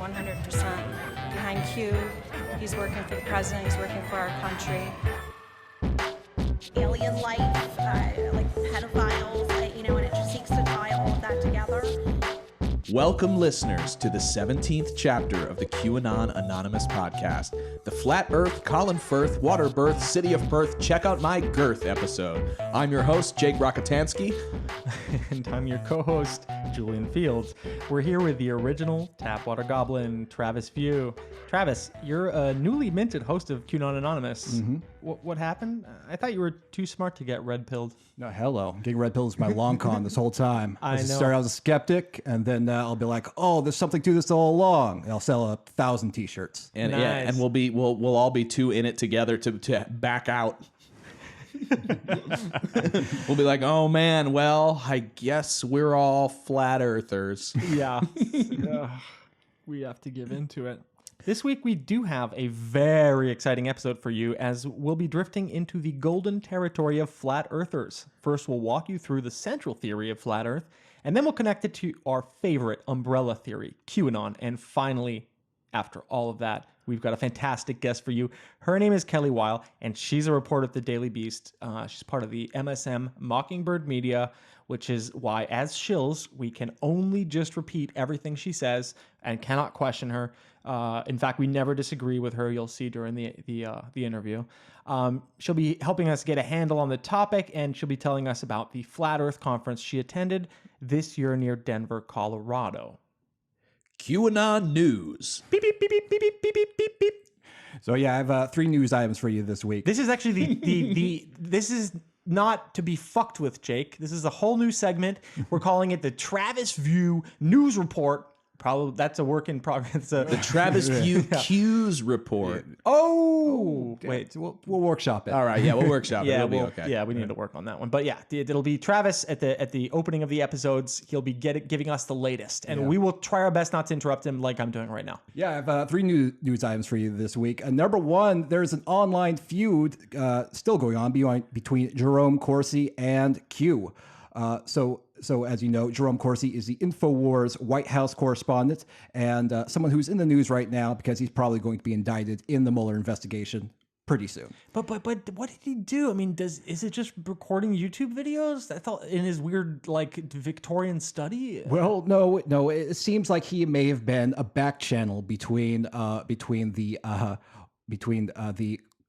100% behind Q. He's working for the president. He's working for our country. Alien life, like pedophiles, and it just seeks to tie all of that together. Welcome, listeners, to the 17th chapter of the QAnon Anonymous podcast, the Flat Earth, Colin Firth, Water Birth, City of Perth, Check Out My Girth episode. I'm your host, Jake Rockatansky. And I'm your co-host, Julian Fields. We're here with the original Tapwater Goblin, Travis View. Travis, you're a newly minted host of QAnon Anonymous. Mm-hmm. What happened? I thought you were too smart to get red-pilled. No, hello. Getting red pills is my long con this whole time. I know. Started out as a skeptic, and then I'll be like, "Oh, there's something to this all along." And I'll sell 1,000 T-shirts. And Nice. yeah, and we'll all be too in it together to back out. We'll be like, oh man, well, I guess we're all flat earthers. Yeah. We have to give into it. This week, we do have a very exciting episode for you as we'll be drifting into the golden territory of flat earthers. First, we'll walk you through the central theory of flat earth, and then we'll connect it to our favorite umbrella theory, QAnon. And finally, after all of that, we've got a fantastic guest for you. Her name is Kelly Weill, and she's a reporter at the Daily Beast. She's part of the MSM Mockingbird Media, which is why, as shills, we can only just repeat everything she says and cannot question her. In fact, we never disagree with her. You'll see during the interview. She'll be helping us get a handle on the topic, and she'll be telling us about the Flat Earth conference she attended this year near Denver, Colorado. QAnon news. Beep, beep, beep, beep, beep, beep, beep, beep, beep, beep. So yeah, I have 3 news items for you this week. This is actually this is not to be fucked with, Jake. This is a whole new segment. We're calling it the Travis View News Report. Probably that's a work in progress. The Travis View Q's report. Oh, wait. We'll workshop it. All right, yeah, we'll workshop it. Yeah, It'll be okay. yeah, we need to work on that one. But yeah, it'll be Travis at the opening of the episodes. He'll be giving us the latest, and we will try our best not to interrupt him like I'm doing right now. Yeah, I have 3 news items for you this week. Number 1, there's an online feud still going on between Jerome Corsi and Q. So as you know, Jerome Corsi is the InfoWars White House correspondent and someone who's in the news right now because he's probably going to be indicted in the Mueller investigation pretty soon. But what did he do? I mean, is it just recording YouTube videos? I thought in his weird like Victorian study. Well, no. It seems like he may have been a back channel between the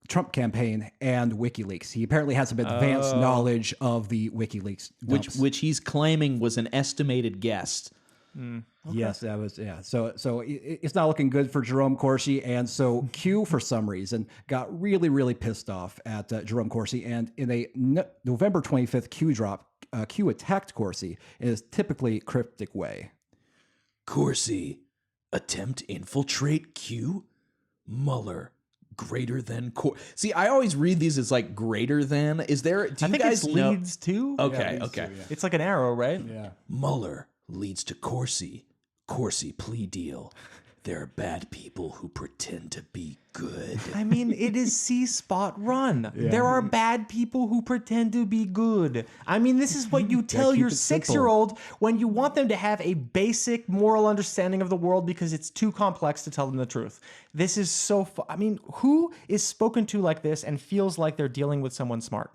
Trump campaign and WikiLeaks. He apparently has some advanced knowledge of the WikiLeaks dumps. Which he's claiming was an estimated guest. Okay. Yes, that was, yeah. So it's not looking good for Jerome Corsi. And so Q, for some reason, got really, really pissed off at Jerome Corsi. And in a November 25th Q drop, Q attacked Corsi in his typically cryptic way. Corsi, attempt infiltrate Q? Mueller, greater than See, I always read these as like greater than. Is there? Do I you think guys it know? leads to. Okay, leads okay. to, yeah. It's like an arrow, right? Yeah. Mueller leads to Corsi. Corsi plea deal. There are bad people who pretend to be good. I mean, it is C-Spot Run. There are bad people who pretend to be good. I mean, this is what you tell keep your it simple. 6-year-old when you want them to have a basic moral understanding of the world because it's too complex to tell them the truth. This is so I mean, who is spoken to like this and feels like they're dealing with someone smart?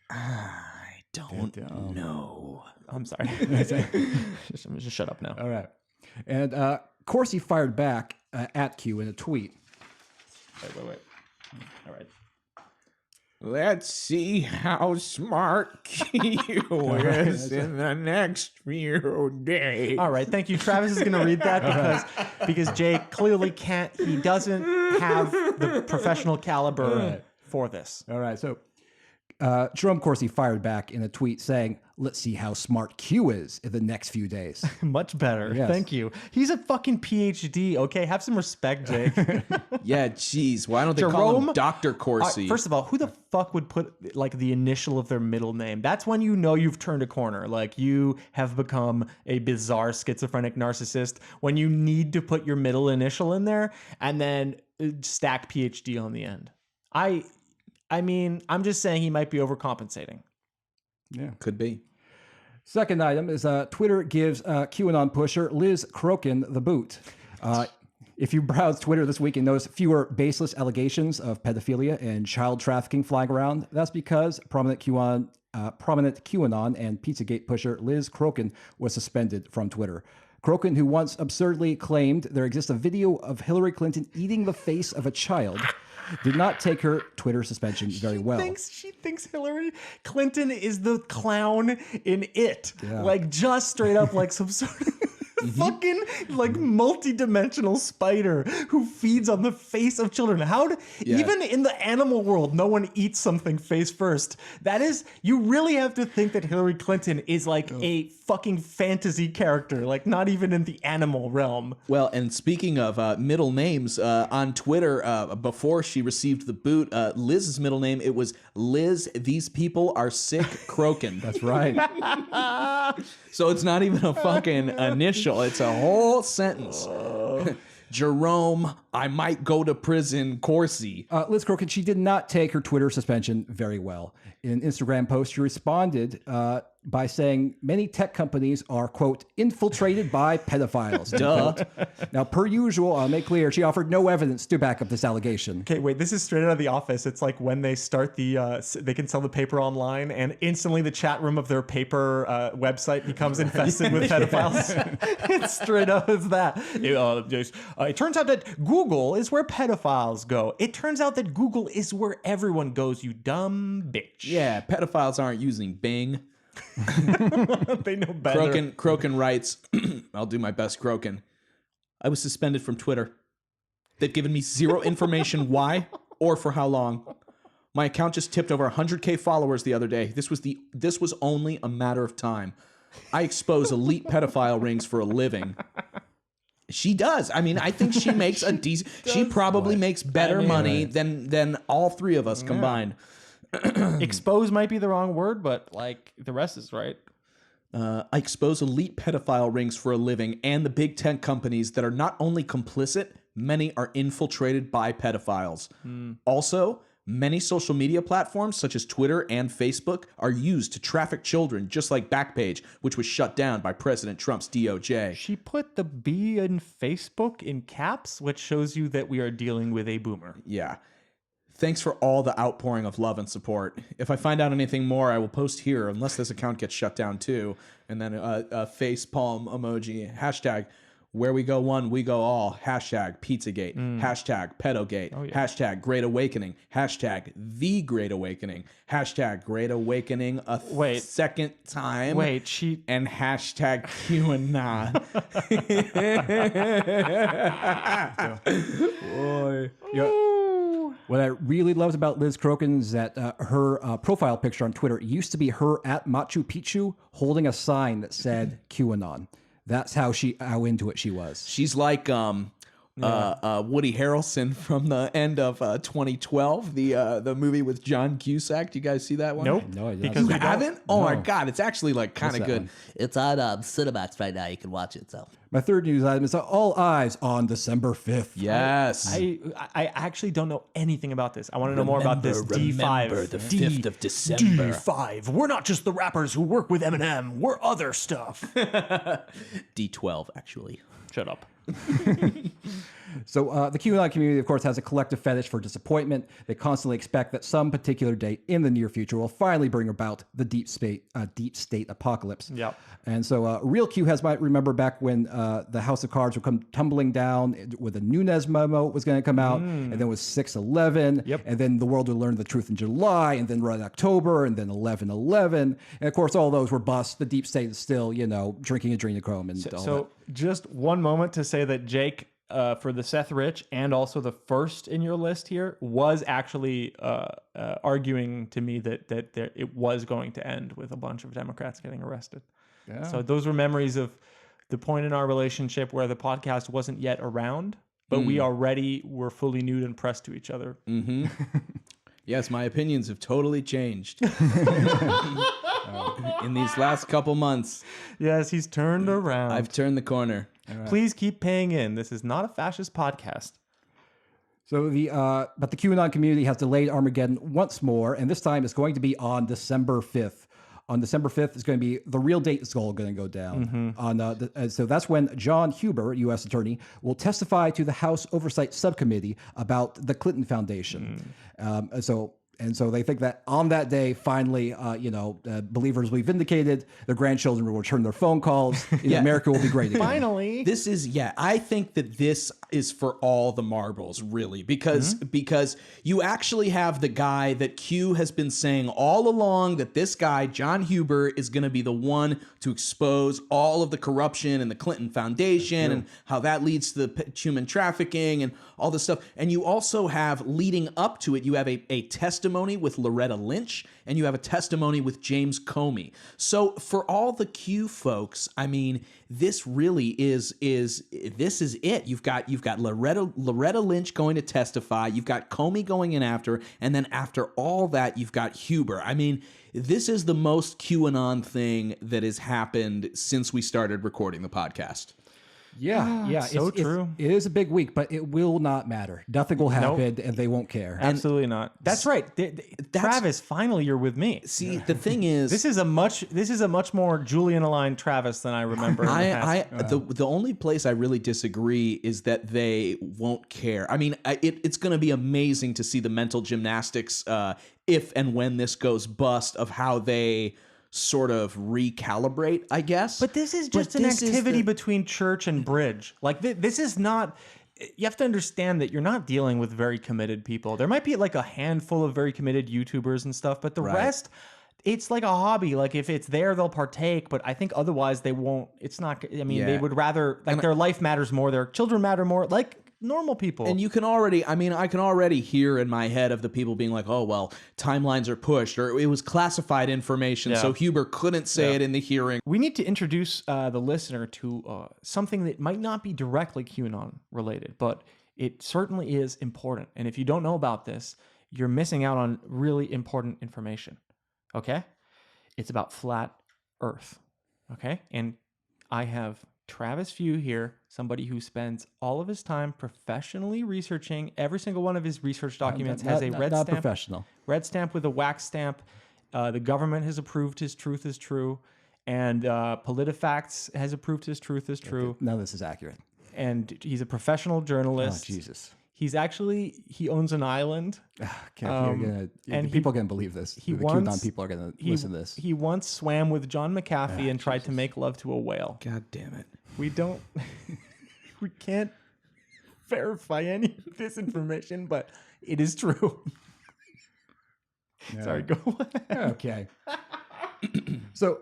I don't know. I'm sorry. just shut up now. All right. And Corsi fired back at Q in a tweet. Wait. All right. Let's see how smart Q is in the next few days. All right, thank you. Travis is going to read that because Jake clearly can't. He doesn't have the professional caliber for this. All right. So Jerome Corsi fired back in a tweet saying, "Let's see how smart Q is in the next few days." Much better. Yes. Thank you. He's a fucking PhD. Okay, have some respect, Jake. Yeah, geez. Why don't they call Jerome? him Dr. Corsi? First of all, who the fuck would put like the initial of their middle name? That's when you know you've turned a corner. Like you have become a bizarre schizophrenic narcissist when you need to put your middle initial in there and then stack PhD on the end. I mean, I'm just saying he might be overcompensating. Yeah. Could be. Second item is Twitter gives QAnon pusher Liz Crokin the boot. If you browse Twitter this week and notice fewer baseless allegations of pedophilia and child trafficking flying around, that's because prominent QAnon and Pizzagate pusher Liz Crokin was suspended from Twitter. Crokin, who once absurdly claimed there exists a video of Hillary Clinton eating the face of a child, did not take her Twitter suspension very well. She thinks Hillary Clinton is the clown in It. Yeah. Like, just straight up like some sort of fucking like multi-dimensional spider who feeds on the face of children. Even in the animal world, no one eats something face first. That is, you really have to think that Hillary Clinton is like a fucking fantasy character, like not even in the animal realm. Well, and speaking of middle names, on Twitter, before she received the boot, Liz's middle name, it was Liz, these people are sick Crokin. That's right. So it's not even a fucking initial, it's a whole sentence. Jerome, I might go to prison, Corsi. Liz Crokin, she did not take her Twitter suspension very well. In an Instagram post, she responded by saying many tech companies are, quote, infiltrated by pedophiles. Duh. Now, per usual, I'll make clear, she offered no evidence to back up this allegation. Okay, wait, this is straight out of The Office. It's like when they start they can sell the paper online and instantly the chat room of their paper website becomes infested with pedophiles. It's straight up as that. It turns out that Google is where pedophiles go. It turns out that Google is where everyone goes, you dumb bitch. Yeah, pedophiles aren't using Bing. They know better. Crokin writes, I'll do my best, Crokin. I was suspended from Twitter. They've given me zero information why or for how long. My account just tipped over 100K followers the other day. This was only a matter of time. I expose elite pedophile rings for a living. She does. I mean, I think she makes a decent. She probably makes better money than all three of us combined. Expose might be the wrong word, but like the rest is right. I expose elite pedophile rings for a living and the big tech companies that are not only complicit, many are infiltrated by pedophiles. Also, many social media platforms such as Twitter and Facebook are used to traffic children, just like Backpage, which was shut down by President Trump's DOJ. She put the B in Facebook in caps, which shows you that we are dealing with a boomer. Yeah. Thanks for all the outpouring of love and support. If I find out anything more, I will post here, unless this account gets shut down too. And then a face palm emoji. Hashtag where we go one, we go all. Hashtag Pizzagate. Hashtag Pedogate. Hashtag Great Awakening. Hashtag The Great Awakening. Hashtag Great Awakening second time. And hashtag QAnon. Boy. What I really loved about Liz Crokin is that her profile picture on Twitter used to be her at Machu Picchu holding a sign that said QAnon. That's how into it she was. She's like Woody Harrelson from the end of 2012, the movie with John Cusack. Do you guys see that one? Nope. No, I don't. Because You we haven't? Oh my God, it's actually like kind of that good. one? It's on Cinemax right now. You can watch it. So My third news item is all eyes on December 5th. Yes. I actually don't know anything about this. I want to know more about this Remember D5. the 5th of December. D5. We're not just the rappers who work with Eminem. We're other stuff. D12, actually. Shut up. So the QAnon community, of course, has a collective fetish for disappointment. They constantly expect that some particular date in the near future will finally bring about the deep state apocalypse. Yep. And so Real Q might remember back when the House of Cards would come tumbling down with the Nunes memo was going to come out, and then was 6/11, and then the world would learn the truth in July, and then right October, and then 11/11. And of course, all those were busts. The deep state is still, drinking adrenochrome and all that. So just one moment to say that Jake, for the Seth Rich and also the first in your list here, was actually arguing to me that it was going to end with a bunch of Democrats getting arrested. Yeah. So those were memories of the point in our relationship where the podcast wasn't yet around, but we already were fully nude and pressed to each other. Mm-hmm. Yes, my opinions have totally changed in these last couple months. Yes, he's turned around. I've turned the corner. Please keep paying in. This is not a fascist podcast. So but the QAnon community has delayed Armageddon once more, and this time it's going to be on December 5th. On December 5th is going to be the real date is all going to go down. So that's when John Huber, U.S. Attorney, will testify to the House Oversight Subcommittee about the Clinton Foundation. And so they think that on that day, finally, believers will be vindicated. Their grandchildren will return their phone calls. America will be great again. Finally. I think that this is for all the marbles, really, because you actually have the guy that Q has been saying all along, that this guy, John Huber, is going to be the one to expose all of the corruption in the Clinton Foundation and how that leads to the human trafficking and all this stuff. And you also have, leading up to it, you have a testimony with Loretta Lynch, and you have a testimony with James Comey. So for all the Q folks, I mean, this really is it. You've got Loretta Lynch going to testify. You've got Comey going in after, and then after all that, you've got Huber. I mean, this is the most QAnon thing that has happened since we started recording the podcast. Yeah. So true. It is a big week, but it will not matter. Nothing will happen, and they won't care. Absolutely not. That's right. Travis, finally, you're with me. See, the thing is, This is a much more Julian-aligned Travis than I remember. In the past. The only place I really disagree is that they won't care. I mean, it's going to be amazing to see the mental gymnastics if and when this goes bust of how they sort of recalibrate, I guess. But this is just an activity between church and bridge. Like this is not. You have to understand that you're not dealing with very committed people. There might be like a handful of very committed YouTubers and stuff, but the rest, it's like a hobby. Like if it's there, they'll partake. But I think otherwise they won't. It's not. I mean, they would rather like their life matters more. Their children matter more. Like normal people. And you can already, I can already hear in my head of the people being like, oh, well, timelines are pushed, or it was classified information, so Huber couldn't say it in the hearing. We need to introduce the listener to something that might not be directly QAnon related, but it certainly is important. And if you don't know about this, you're missing out on really important information. Okay? It's about flat Earth. Okay? And I have Travis Few here, somebody who spends all of his time professionally researching. Every single one of his research documents has a red stamp. Professional. Red stamp with a wax stamp. The government has approved his truth is true. And PolitiFacts has approved his truth is true. None of this is accurate. And he's a professional journalist. Oh, Jesus. He owns an island. And people are going to believe this. The QAnon people are going to listen to this. He once swam with John McAfee and tried to make love to a whale. God damn it. We can't verify any of this information, but it is true. Sorry, go ahead. Okay. So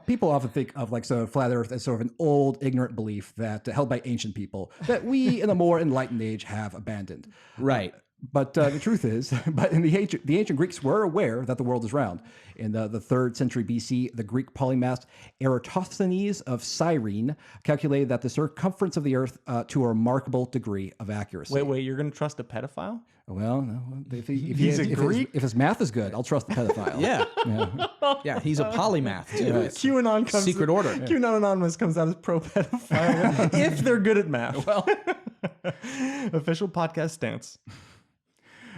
people often think of like sort of flat Earth as sort of an old, ignorant belief that held by ancient people that we in a more enlightened age have abandoned. Right. But the truth is, in the ancient Greeks were aware that the world is round. In the 3rd century BC, the Greek polymath Eratosthenes of Cyrene calculated that the circumference of the Earth to a remarkable degree of accuracy. Wait, you're going to trust a pedophile? Well, no, if He's a Greek? if his math is good, I'll trust the pedophile. Yeah, he's a polymath too. QAnon comes Secret order. QAnon Anonymous comes out as pro pedophile if they're good at math. Well, official podcast stance.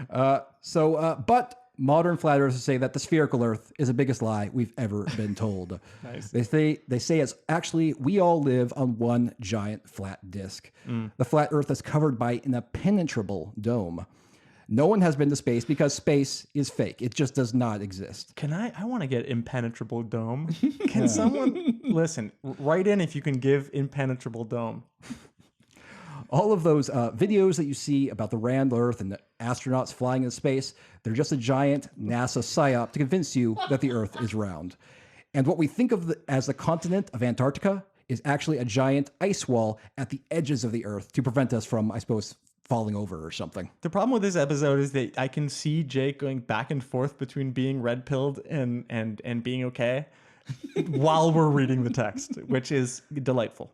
But modern flat earthers say that the spherical Earth is the biggest lie we've ever been told. Nice. They say it's actually we all live on one giant flat disk. The flat Earth is covered by an impenetrable dome. No one has been to space because space is fake. It just does not exist. I want to get impenetrable dome. Can someone listen? Write in if you can give impenetrable dome. All of those videos that you see about the round Earth and the astronauts flying in space, they're just a giant NASA psyop to convince you that the Earth is round. And what we think of as the continent of Antarctica is actually a giant ice wall at the edges of the Earth to prevent us from, I suppose, falling over or something. The problem with this episode is that I can see Jake going back and forth between being red-pilled and being okay while we're reading the text, which is delightful.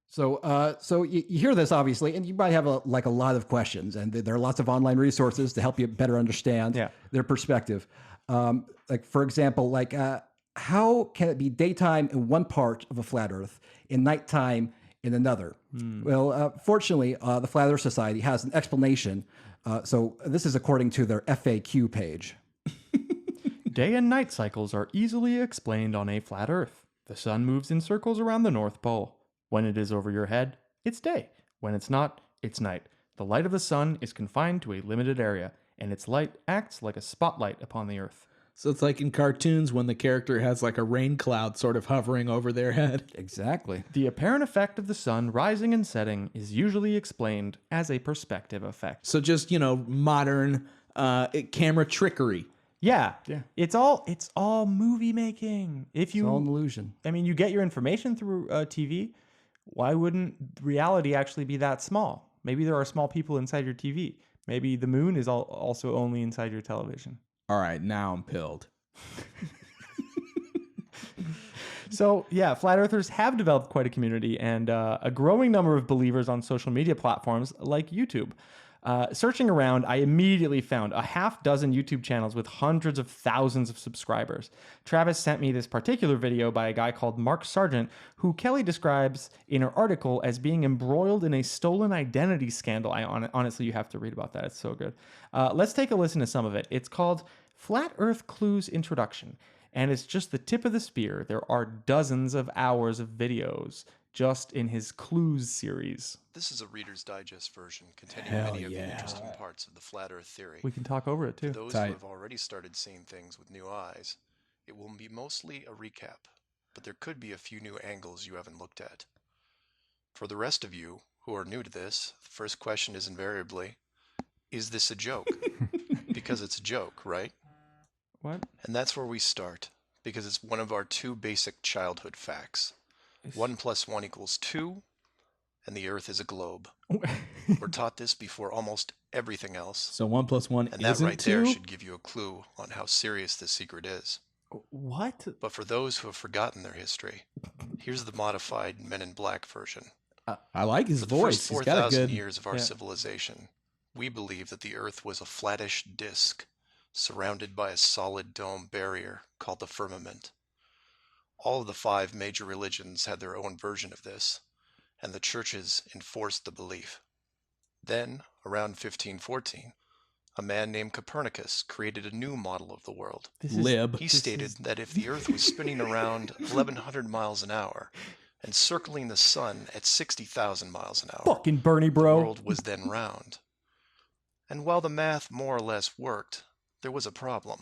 So you hear this obviously, and you might have a lot of questions, and there are lots of online resources to help you better understand their perspective. For example, how can it be daytime in one part of a flat Earth and nighttime in another? Well, fortunately, the Flat Earth Society has an explanation. So this is according to their FAQ page. Day and night cycles are easily explained on a flat Earth. The sun moves in circles around the North Pole. When it is over your head, it's day. When it's not, it's night. The light of the sun is confined to a limited area, and its light acts like a spotlight upon the Earth. So it's like in cartoons when the character has like a rain cloud sort of hovering over their head. Exactly. The apparent effect of the sun rising and setting is usually explained as a perspective effect. So just, modern camera trickery. Yeah. It's all movie making. It's all an illusion. I mean, you get your information through TV. Why wouldn't reality actually be that small? Maybe there are small people inside your TV. Maybe the moon is also only inside your television. All right, now I'm pilled. So, yeah, flat earthers have developed quite a community and a growing number of believers on social media platforms like YouTube. Searching around, I immediately found a half dozen YouTube channels with hundreds of thousands of subscribers. Travis sent me this particular video by a guy called Mark Sargent, who Kelly describes in her article as being embroiled in a stolen identity scandal. Honestly, you have to read about that. It's so good. Let's take a listen to some of it. It's called Flat Earth Clues Introduction, and it's just the tip of the spear. There are dozens of hours of videos just in his Clues series. This is a Reader's Digest version containing many of the interesting parts of the flat Earth theory. We can talk over it too. For those who have already started seeing things with new eyes, it will be mostly a recap, but there could be a few new angles you haven't looked at. For the rest of you who are new to this, the first question is invariably, is this a joke? Because it's a joke, right? What? And that's where we start, because it's one of our two basic childhood facts. 1 + 1 = 2, and the Earth is a globe. We're taught this before almost everything else. So 1 + 1 and that isn't right 2? there should give you a clue on how serious this secret is. What? But for those who have forgotten their history, here's the modified Men in Black version. I like his For the voice. first He's got a 4,000 good... years of our civilization, we believe that the Earth was a flattish disk surrounded by a solid dome barrier called the firmament. All of the 5 major religions had their own version of this, and the churches enforced the belief. Then, around 1514, a man named Copernicus created a new model of the world. He stated that if the Earth was spinning around 1,100 miles an hour and circling the sun at 60,000 miles an hour, Fucking Bernie, bro. the world was then round. And while the math more or less worked, there was a problem.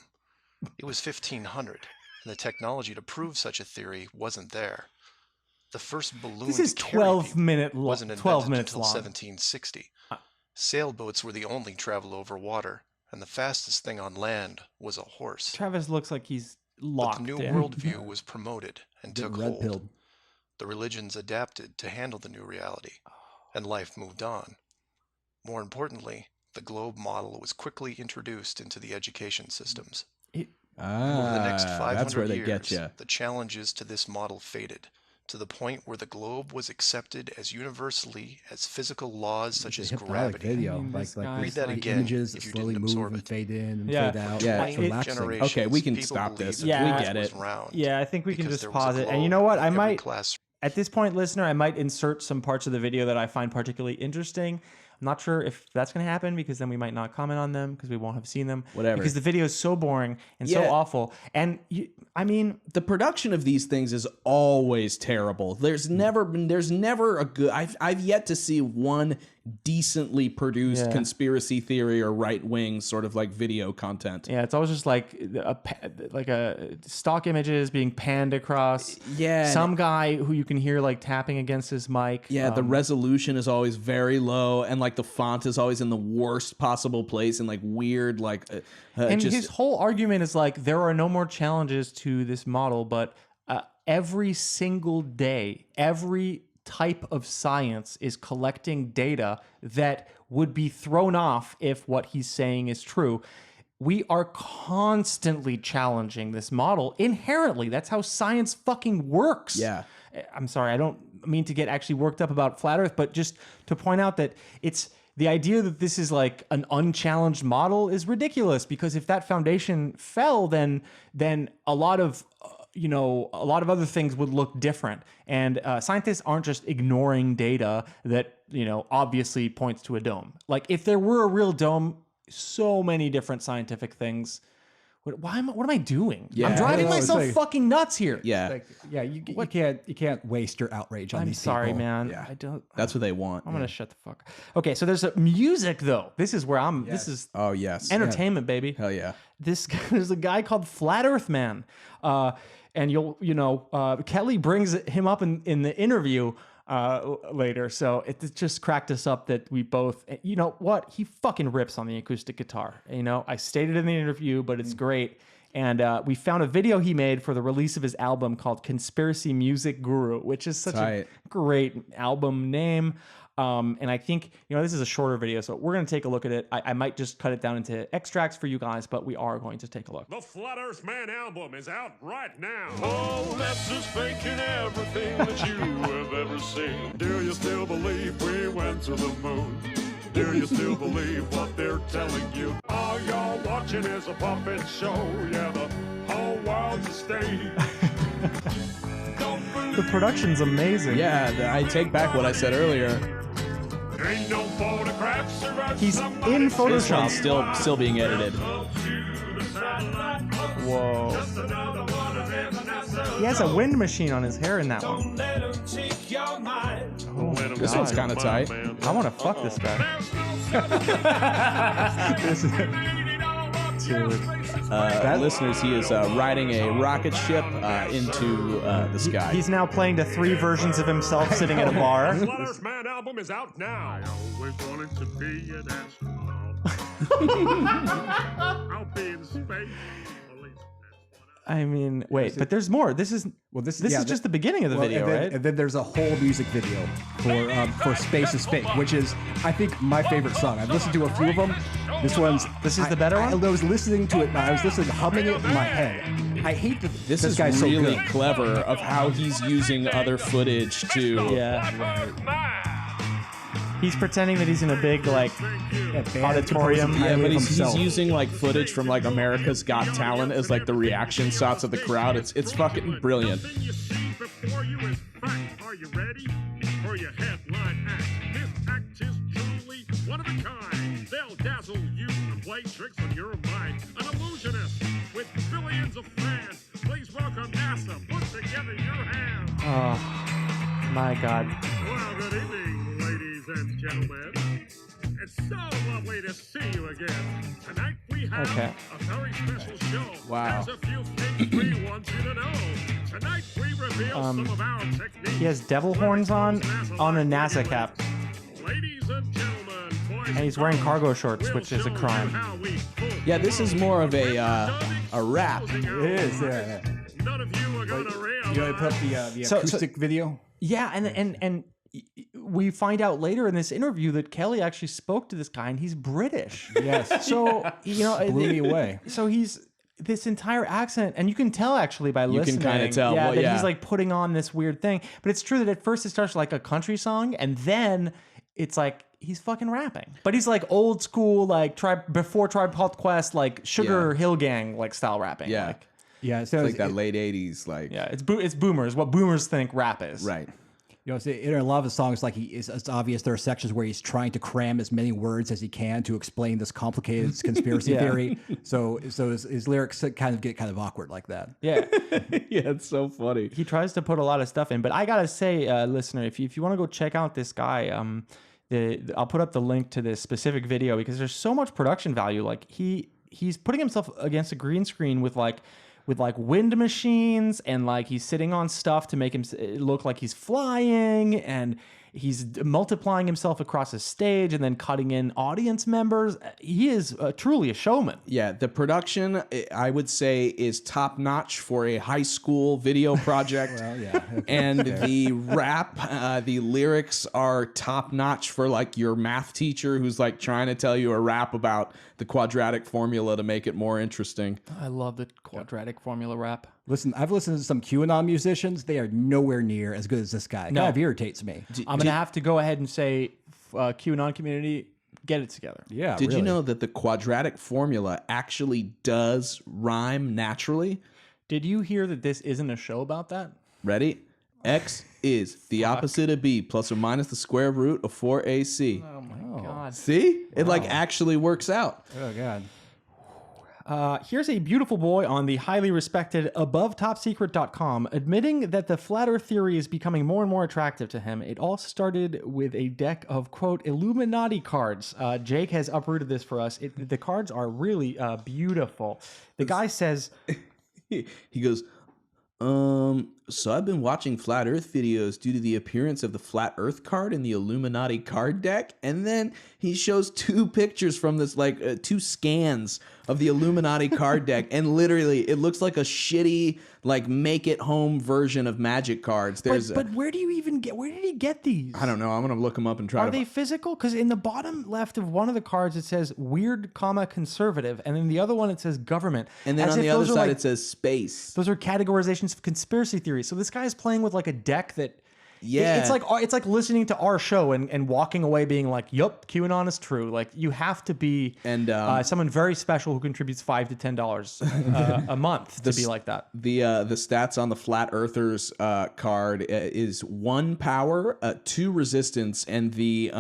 It was 1500. And the technology to prove such a theory wasn't there. The first balloon This is to carry 12 people minutes wasn't invented 12 minutes until long. 1760. Sailboats were the only travel over water, and the fastest thing on land was a horse. Travis looks like he's locked But the new in. worldview was promoted and took hold. Red-pilled. The religions adapted to handle the new reality, and life moved on. More importantly, the globe model was quickly introduced into the education systems. Over the next 500 that's where they years, get you. the challenges to this model faded, to the point where the globe was accepted as universally as physical laws such as Hypnotic gravity. video. I mean, Like this guy's Read that the again images if you slowly didn't move absorb and it. fade in and Yeah. fade out. Yeah. It's 28 relaxing. generations, Okay, we can people stop this. believed Yeah. the We Earth get was it. round Yeah, I think we can because just there was a pause it. And globe you know what? in I every might, class. at this point, listener, I might insert some parts of the video that I find particularly interesting. I'm not sure if that's going to happen because then we might not comment on them because we won't have seen them. Whatever. Because the video is so boring and so Yeah. awful. And I mean, The production of these things is always terrible. There's never a good... I've yet to see one decently produced Yeah. conspiracy theory or right-wing sort of like video content. yeah, it's always just like a stock images being panned across. Yeah. Some guy who you can hear like tapping against his mic. Yeah, the resolution is always very low, and like the font is always in the worst possible place, and like weird, like And just his whole argument is like there are no more challenges to this model, but every single day, every type of science is collecting data that would be thrown off if what he's saying is true. We are constantly challenging this model inherently. That's how science fucking works. Yeah. I'm sorry, I don't mean to get actually worked up about flat Earth, but just to point out that it's the idea that this is like an unchallenged model is ridiculous, because if that foundation fell, then a lot of other things would look different. And scientists aren't just ignoring data that, obviously points to a dome. Like if there were a real dome, so many different scientific things What am I doing? Yeah. I'm driving I know, it's myself like- fucking nuts here. Yeah. Like, yeah, you can't waste your outrage on I'm these sorry, people. man. Yeah. I don't. That's what they want. I'm gonna shut the fuck up. Okay, so there's music though. This is where I'm. This is Oh, yes. entertainment, baby. Hell yeah. There's a guy called Flat Earth Man, and Kelly brings him up in the interview later. So it just cracked us up that we both, you know what, he fucking rips on the acoustic guitar. You know, I stated in the interview, but it's great. And we found a video he made for the release of his album called Conspiracy Music Guru, which is such a great album name. And I think, this is a shorter video, so we're going to take a look at it. I might just cut it down into extracts for you guys, but we are going to take a look. The Flat Earth Man album is out right now. Oh, that's just faking everything that you have ever seen. Do you still believe we went to the moon? Do you still believe what they're telling you? All you're watching is a puppet show. Yeah, the whole world's a stage. The production's amazing. Yeah, I take back what I said earlier. Ain't no photographs or He's in This Photoshop. one's still being edited. Whoa. He has a wind machine on his hair in that one. Oh, This one's kind of tight. I want to fuck this guy. Dude. Listeners, he is riding a rocket ship into the sky. He's now playing to 3 versions of himself sitting at a bar. Flat Earth Man album is out now. I always wanted to be an astronaut. I'll be in space. I mean, wait, but there's more. This is just the beginning of the video, right? And then there's a whole music video for Space is Fake, which is, I think, my favorite song. I've listened to a few of them. This is the better one? I was listening to it, and I was humming it in my head. I hate that this is guy's really so good. clever of how he's using other footage to. Yeah. He's pretending that he's in a big, auditorium. Yeah, but he's himself. using footage from America's Got Talent as the reaction shots of the crowd. It's fucking brilliant. Everything you see before you is fact. Are you ready for your headline act? This act is truly one of a kind. They'll dazzle you and play tricks on your mind. An illusionist with billions of fans. Please welcome NASA. Put together your hands. Oh, my God. Well, good evening, ladies and gentlemen. It's so lovely to see you again. Tonight we have a very special show. Wow. There's a few things we want you to know. Tonight we reveal some of our techniques. He has devil horns on a NASA cap. Ladies and gentlemen, boys And he's wearing cargo shorts, which is a crime. Yeah, this is more of a rap. It is, yeah. None of you are gonna realize. You know, I put up the acoustic video. Yeah, and we find out later in this interview that Kelly actually spoke to this guy, and he's British. Yes. So Blew me away. So he's this entire accent, and you can tell actually by listening. You can kind of tell. Yeah, Well, that yeah. he's putting on this weird thing. But it's true that at first it starts like a country song, and then it's like he's fucking rapping. But he's old school, before Tribe Called Quest, Sugar Hill Gang style rapping. Yeah. Yeah, so It's that late 80s, Yeah, it's boomers. What boomers think rap is. Right. in a lot of his songs, it's obvious there are sections where he's trying to cram as many words as he can to explain this complicated conspiracy Yeah. theory. So his lyrics get kind of awkward like that. Yeah. Yeah, it's so funny. He tries to put a lot of stuff in, but I gotta say, listener, if you want to go check out this guy, I'll put up the link to this specific video because there's so much production value. He's putting himself against a green screen with wind machines, and he's sitting on stuff to make him look like he's flying, and he's multiplying himself across a stage and then cutting in audience members. He is truly a showman. Yeah, the production, I would say, is top notch for a high school video project. Well, yeah. And the rap, the lyrics are top notch for your math teacher who's trying to tell you a rap about the quadratic formula to make it more interesting. I love the quadratic formula rap. Listen, I've listened to some QAnon musicians. They are nowhere near as good as this guy. It kind of irritates me. I'm going to have to go ahead and say, QAnon community, get it together. Yeah, Did you really. know that the quadratic formula actually does rhyme naturally? Did you hear that this isn't a show about that? Ready? X is the opposite of B plus or minus the square root of 4AC. Oh my God. See? It actually works out. Oh, God. Here's a beautiful boy on the highly respected AboveTopSecret.com admitting that the flat Earth theory is becoming more and more attractive to him. It all started with a deck of, quote, Illuminati cards. Jake has uprooted this for us. The cards are really beautiful. The guy says... He goes, so I've been watching flat Earth videos due to the appearance of the flat Earth card in the Illuminati card deck, and then he shows 2 pictures from this, like 2 scans of the Illuminati card deck, and literally it looks like a shitty, like make it home version of Magic cards. But where do you even get? Where did he get these? I don't know. I'm gonna look them up and try. Are they physical? Because in the bottom left of one of the cards it says weird, conservative, and then the other one it says government. And then as on if the other those are side like- it says space. Those are categorizations of conspiracy theories. So this guy is playing with like a deck that, Yeah. it's like listening to our show and walking away being like, "Yup, QAnon is true." Like you have to be someone very special who contributes $5 to $10 a month to be like that. The stats on the Flat Earthers card is 1 power, 2 resistance, and the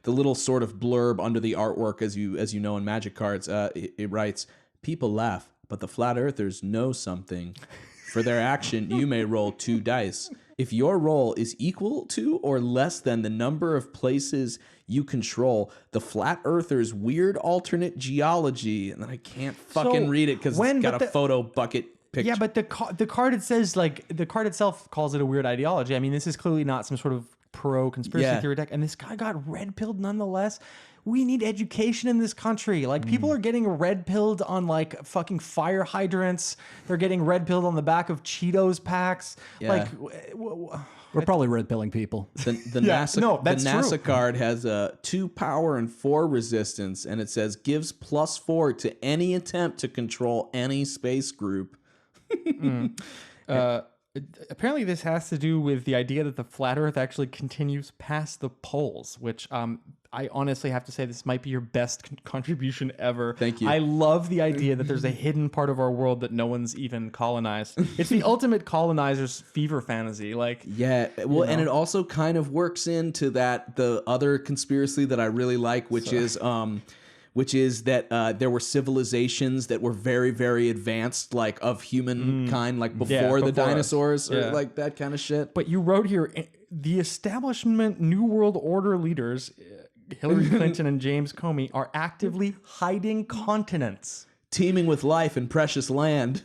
little sort of blurb under the artwork, as you know in Magic cards, it writes, "People laugh, but the Flat Earthers know something. For their action, you may roll 2 dice. If your roll is equal to or less than the number of places you control, the Flat Earthers' weird alternate geology," and then I can't fucking read it because it's got a photo bucket picture. Yeah, but the card, it says, like, the card itself calls it a weird ideology. I mean, this is clearly not some sort of pro conspiracy theory deck, and this guy got red pilled nonetheless. We need education in this country. Like, people are getting red pilled on like fucking fire hydrants. They're getting red pilled on the back of Cheetos packs. Yeah. Like, We're probably red pilling people. The NASA, that's the NASA true. card has a 2 power and 4 resistance, and it says gives +4 to any attempt to control any space group. Apparently, this has to do with the idea that the flat Earth actually continues past the poles, which I honestly have to say this might be your best contribution ever. Thank you. I love the idea that there's a hidden part of our world that no one's even colonized. It's the ultimate colonizer's fever fantasy. Like, Yeah, well, and it also kind of works into the other conspiracy that I really like, which is that there were civilizations that were very, very advanced, like of humankind, like before the before us. dinosaurs, or Yeah. like that kind of shit. but you wrote here, the establishment New World Order leaders, Hillary Clinton and James Comey, are actively hiding continents. Teeming with life and precious land.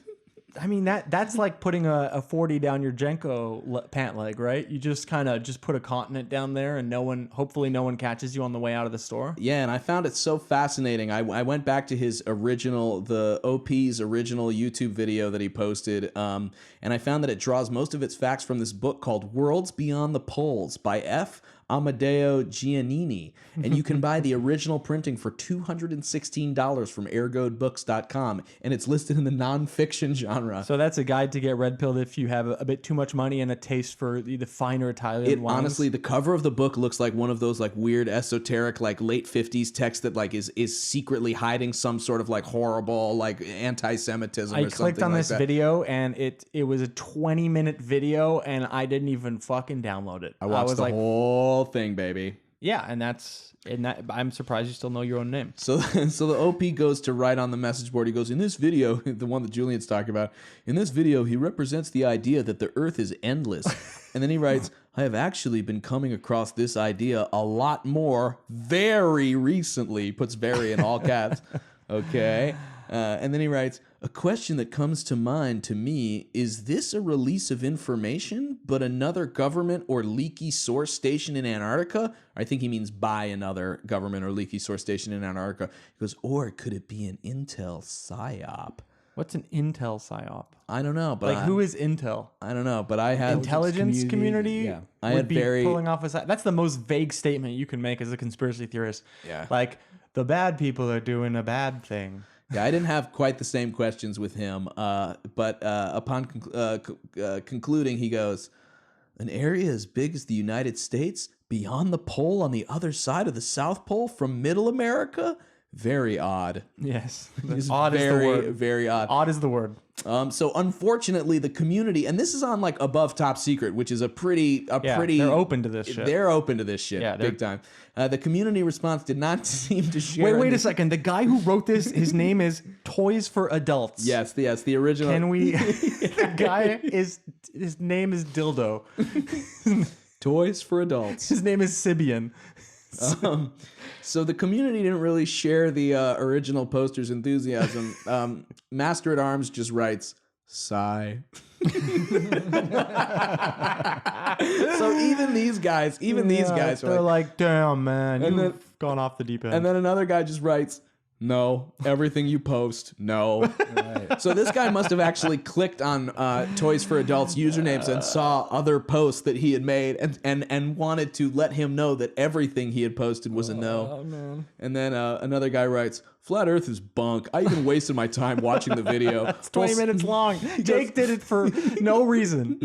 I mean, that's like putting a 40 down your Jenko pant leg, right? You just kind of just put a continent down there, and hopefully no one catches you on the way out of the store. Yeah, and I found it so fascinating. I went back to the OP's original YouTube video that he posted, and I found that it draws most of its facts from this book called Worlds Beyond the Poles by F. Amadeo Giannini, and you can buy the original printing for $216 from ergodebooks.com, and it's listed in the nonfiction genre. So that's a guide to get red pilled if you have a bit too much money and a taste for the finer Italian wines. Honestly, the cover of the book looks like one of those like weird esoteric like late 50s text that like is secretly hiding some sort of like horrible like anti-Semitism or I something clicked on like this that. video, and it was a 20-minute video, and I didn't even fucking download it. I watched the whole thing, baby. Yeah, and I'm surprised you still know your own name. So the OP goes to write on the message board. He goes, in this video, the one that Julian's talking about, in this video, he represents the idea that the earth is endless. And then he writes, I have actually been coming across this idea a lot more very recently. He puts very in all caps. Okay. And then he writes, a question that comes to mind to me, is this a release of information, but another government or leaky source station in Antarctica? I think he means by another government or leaky source station in Antarctica. He goes, or could it be an Intel PSYOP? What's an Intel PSYOP? I don't know, but Who is Intel? I don't know, but I have Intelligence community? yeah. I would had be very- pulling off that's the most vague statement you can make as a conspiracy theorist. Yeah. Like, the bad people are doing a bad thing. Yeah, I didn't have quite the same questions with him, but upon concluding, he goes, an area as big as the United States, beyond the pole on the other side of the South Pole from Middle America? Very odd. Yes. It's Odd very, is the word. very odd. Odd is the word. So unfortunately, the community, and this is on like Above Top Secret, which is pretty. They're open to this shit. They're open to this shit, big time. The community response did not seem to share. Wait a second. The guy who wrote this, his name is Toys for Adults. Yes, the original. Can we? The guy his name is Dildo. Toys for Adults. His name is Sibian. So the community didn't really share the original poster's enthusiasm. Master at Arms just writes, sigh. So even these guys They're like, damn, man, And you've then- gone off the deep end. and then another guy just writes, no, everything you post, no. So this guy must have actually clicked on Toys for Adults usernames and saw other posts that he had made and wanted to let him know that everything he had posted was a no. Oh, man. And then another guy writes, Flat Earth is bunk. I even wasted my time watching the video. It's 20 minutes long. Jake did it for no reason.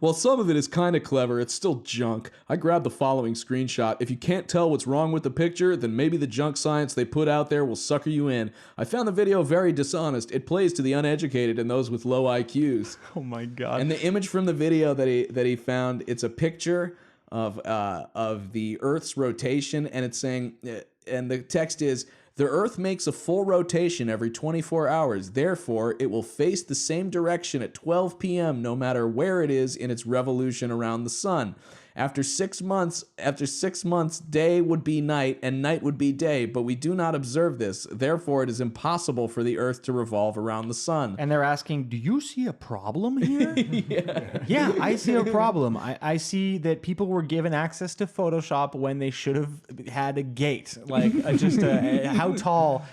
Well, some of it is kind of clever. It's still junk. I grabbed the following screenshot. If you can't tell what's wrong with the picture, then maybe the junk science they put out there will sucker you in. I found the video very dishonest. It plays to the uneducated and those with low IQs. Oh my god. And the image from the video that he found, it's a picture of the Earth's rotation, and it's saying, and the text is, the Earth makes a full rotation every 24 hours. Therefore, it will face the same direction at 12 p.m. no matter where it is in its revolution around the sun. After 6 months, day would be night and night would be day, but we do not observe this. Therefore, it is impossible for the Earth to revolve around the sun. And they're asking, do you see a problem here? Yeah, I see a problem. I see that people were given access to Photoshop when they should have had a gate. Like, how tall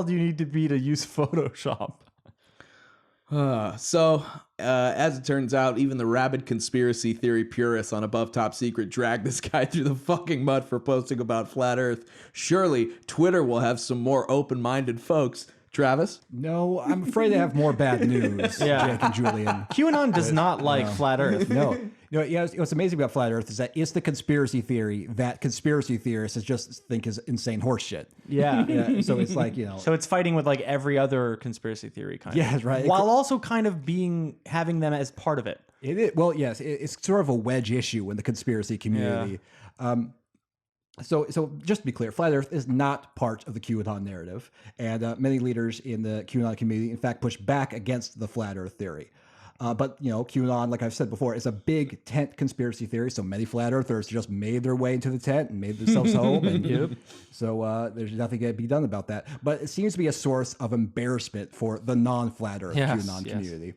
do you need to be to use Photoshop? So, as it turns out, even the rabid conspiracy theory purists on Above Top Secret dragged this guy through the fucking mud for posting about Flat Earth. Surely, Twitter will have some more open-minded folks. Travis? No, I'm afraid they have more bad news, Jake and Julian. QAnon does not like Flat Earth. No. Yeah, what's amazing about Flat Earth is that it's the conspiracy theory that conspiracy theorists just think is insane horseshit. Yeah. So it's like, So it's fighting with like every other conspiracy theory kind of. Yeah, right. While also kind of having them as part of it. It is, well, yes, it's sort of a wedge issue in the conspiracy community. So just to be clear, Flat Earth is not part of the QAnon narrative, and many leaders in the QAnon community, in fact, push back against the Flat Earth theory. But QAnon, like I've said before, is a big tent conspiracy theory. So many Flat Earthers just made their way into the tent and made themselves home. And so there's nothing to be done about that. But it seems to be a source of embarrassment for the non-Flat Earth QAnon community.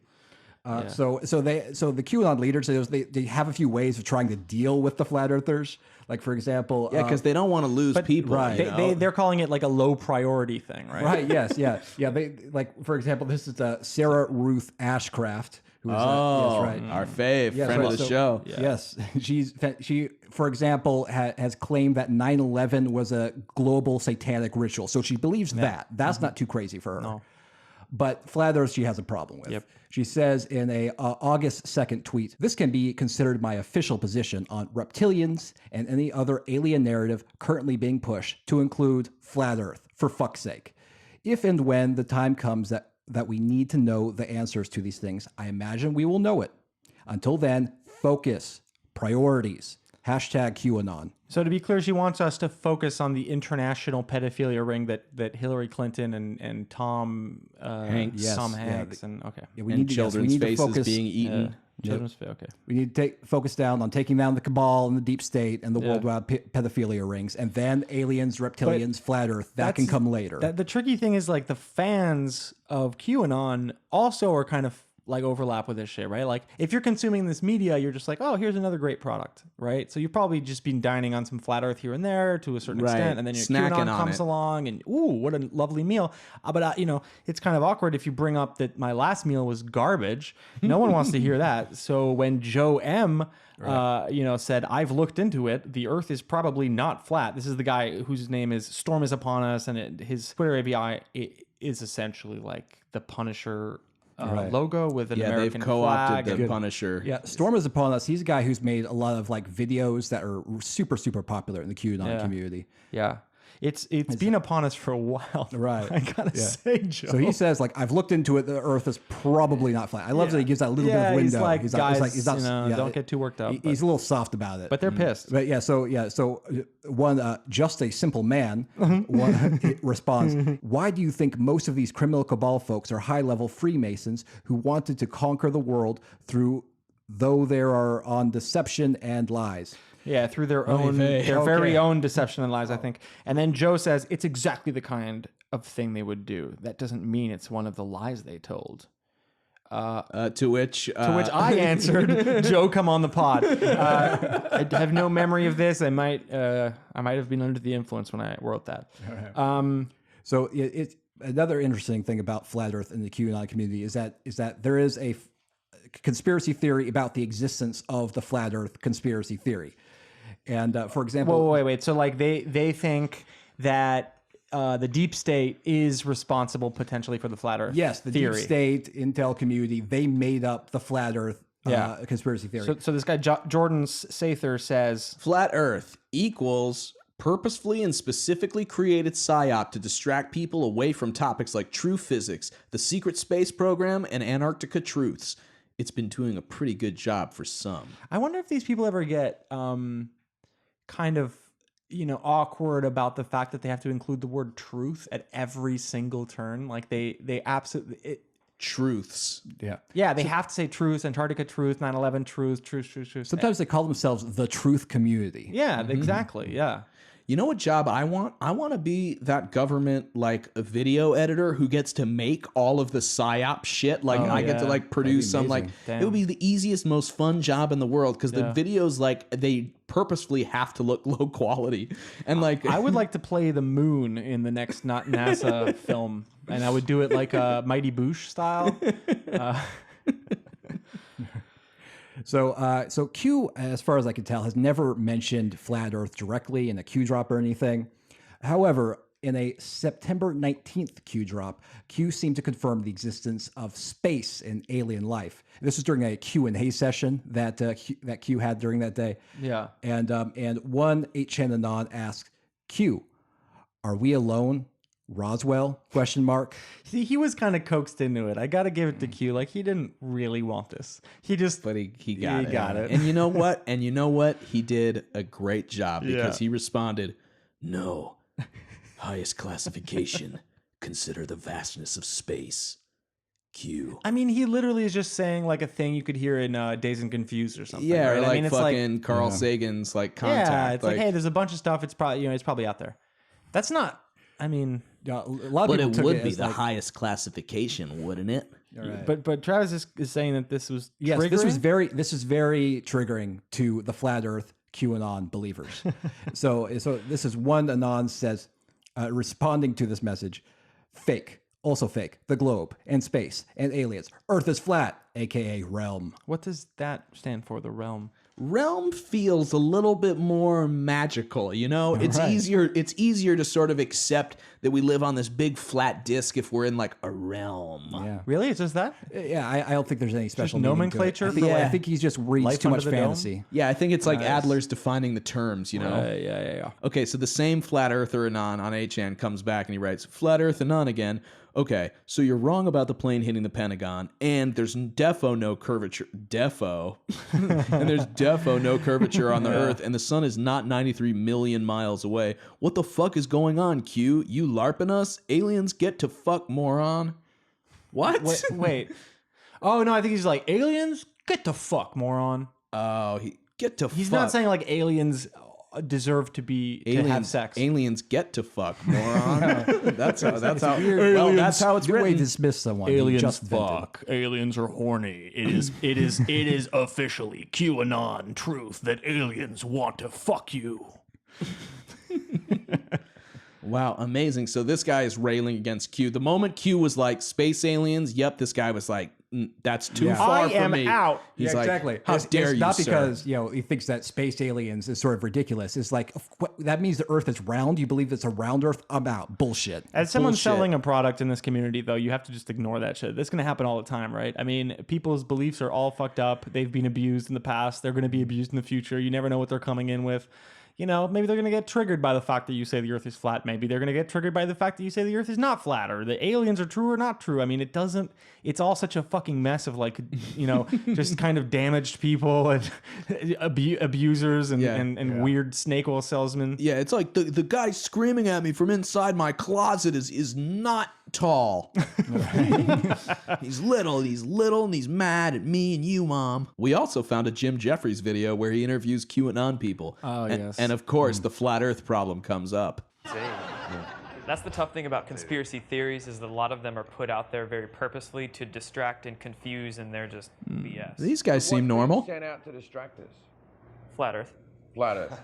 So the QAnon leaders, they have a few ways of trying to deal with the Flat Earthers. Like, for example... Yeah, because they don't want to lose people. Right. They're calling it like a low priority thing, right? Right, yes, yeah. They, like, for example, this is Sarah Ruth Ashcraft. Who is, our fave, friend of the show. Yes. She, for example, has claimed that 9/11 was a global satanic ritual. So she believes that. That's not too crazy for her. No. But Flat Earth, she has a problem with. Yep. She says in a August 2nd tweet, "This can be considered my official position on reptilians and any other alien narrative currently being pushed to include Flat Earth, for fuck's sake. If and when the time comes that we need to know the answers to these things, I imagine we will know it. Until then, focus, priorities, #QAnon." So to be clear, she wants us to focus on the international pedophilia ring that Hillary Clinton and Tom Hanks. Yes, Tom yeah, Hanks and okay. Yeah, we And need to, children's we need to faces focus, being eaten. Children's okay. We need to focus down on taking down the cabal and the deep state and the worldwide pedophilia rings, and then aliens, reptilians, Flat Earth. That can come later. The tricky thing is like the fans of QAnon also are kind of like overlap with this shit, right? Like if you're consuming this media, you're just like, oh, here's another great product, right? So you've probably just been dining on some Flat Earth here and there to a certain extent, and then your Snacking QAnon on comes it. along, and ooh, what a lovely meal. But it's kind of awkward if you bring up that my last meal was garbage. No one wants to hear that. So when Joe M. said, I've looked into it. The Earth is probably not flat. This is the guy whose name is Storm is Upon Us, and his Twitter API is essentially like the Punisher logo with an American they've co-opted flag. the Punisher. Yeah, Storm is Upon Us. He's a guy who's made a lot of like videos that are super, super popular in the QAnon community. Yeah. It's been upon us for a while. Right. I gotta say, Joe. So he says, like, I've looked into it. The Earth is probably not flat. I love that he gives that little bit of window. He's like, guys, he's not, don't get too worked up. He's a little soft about it. But they're pissed. But so one, just a simple man, Mm-hmm. one responds, why do you think most of these criminal cabal folks are high-level Freemasons who wanted to conquer the world though there are on deception and lies? Yeah, through their own, very own deception and lies, I think. And then Joe says it's exactly the kind of thing they would do. That doesn't mean it's one of the lies they told. To which I answered, Joe, come on the pod. I have no memory of this. I might have been under the influence when I wrote that. So it's another interesting thing about flat Earth and the QAnon community is that there is a conspiracy theory about the existence of the flat Earth conspiracy theory. And for example, wait. So like they think that the deep state is responsible potentially for the flat Earth. Yes, the theory. deep state intel community, they made up the flat Earth conspiracy theory. So this guy Jordan Sather says flat Earth equals purposefully and specifically created psyop to distract people away from topics like true physics, the secret space program, and Antarctica truths. It's been doing a pretty good job for some. I wonder if these people ever get kind of, awkward about the fact that they have to include the word truth at every single turn. Like they absolutely... Truths. Yeah. They have to say truth, Antarctica truth, 9/11 truth. Sometimes they call themselves the truth community. Yeah, exactly. Yeah. You know what job I want? I want to be that government like a video editor who gets to make all of the psyop shit. Like I get to like produce some like Damn. it would be the easiest, most fun job in the world because the videos like they purposefully have to look low quality and like I would like to play the moon in the next not NASA film, and I would do it like a Mighty Boosh style. So Q, as far as I can tell, has never mentioned flat Earth directly in a Q drop or anything. However, in a September 19th Q drop, Q seemed to confirm the existence of space and alien life. This was during a Q&A session that Q had during that day. Yeah. And one 8chan Anon asked, Q, are we alone? Roswell? ? See, he was kind of coaxed into it. I got to give it to Q. Like, he didn't really want this. He just... But he got it. it. And you know what? He did a great job because he responded, no. Highest classification. Consider the vastness of space. Q. I mean, he literally is just saying like a thing you could hear in Dazed and Confused or something. Yeah, right? or like I mean, it's fucking Carl Sagan's like contact. Yeah, it's like, hey, there's a bunch of stuff. It's probably it's probably out there. That's not... I mean... A lot of But people it took would it be as the like, highest classification, wouldn't it? right. But Travis is saying that this was Yes, triggering? this is very triggering to the flat Earth QAnon believers. so this is one Anon says, responding to this message, fake, also fake, the globe and space and aliens. Earth is flat, aka realm. What does that stand for? The realm. Realm feels a little bit more magical, you know? It's Right. easier to sort of accept that we live on this big flat disc if we're in like a realm. Yeah. Really? It's just that? Yeah, I don't think there's any special meaning to it. nomenclature I for think he's just reads life too much under the dome? fantasy. Yeah, I think it's like Adler's defining the terms, you know? Yeah. Okay, so the same flat earther Anon on 8chan comes back and he writes, flat earth Anon again. Okay, so you're wrong about the plane hitting the Pentagon, and there's defo no curvature. And there's defo no curvature on the Earth, and the sun is not 93 million miles away. What the fuck is going on, Q? You LARPing us? Aliens get to fuck, moron. What? Wait. Oh, no, I think he's like, aliens? Get the fuck, moron. Oh, get to He's fuck. not saying like aliens deserve to have sex. Aliens get to fuck, moron. that's how it's Good way written. to dismiss someone. you just invented. Aliens are horny. It is officially QAnon truth that aliens want to fuck you. Wow, amazing. So this guy is railing against Q. The moment Q was like, space aliens, yep, this guy was like, that's too far I from am me. out. He's Yeah, like, exactly. how It's dare you, not sir? because he thinks that space aliens is sort of ridiculous. It's like that means the Earth is round. You believe it's a round Earth? I'm out. Bullshit. As someone Bullshit. selling a product in this community, though, you have to just ignore that shit. That's going to happen all the time, right? I mean, people's beliefs are all fucked up. They've been abused in the past. They're going to be abused in the future. You never know what they're coming in with. you know, maybe they're going to get triggered by the fact that you say the earth is flat. Maybe they're going to get triggered by the fact that you say the earth is not flat, or the aliens are true or not true. I mean, it's all such a fucking mess of like, you know, just kind of damaged people and abusers and weird snake oil salesmen. Yeah, it's like the guy screaming at me from inside my closet is not tall. He's little, and he's mad at me and you, Mom. We also found a Jim Jeffries video where he interviews QAnon people. Oh, yes. And of course, the flat earth problem comes up. That's the tough thing about conspiracy theories, is that a lot of them are put out there very purposefully to distract and confuse, and they're just BS. These guys seem normal. Sent out to distract us. Flat Earth. Flat Earth.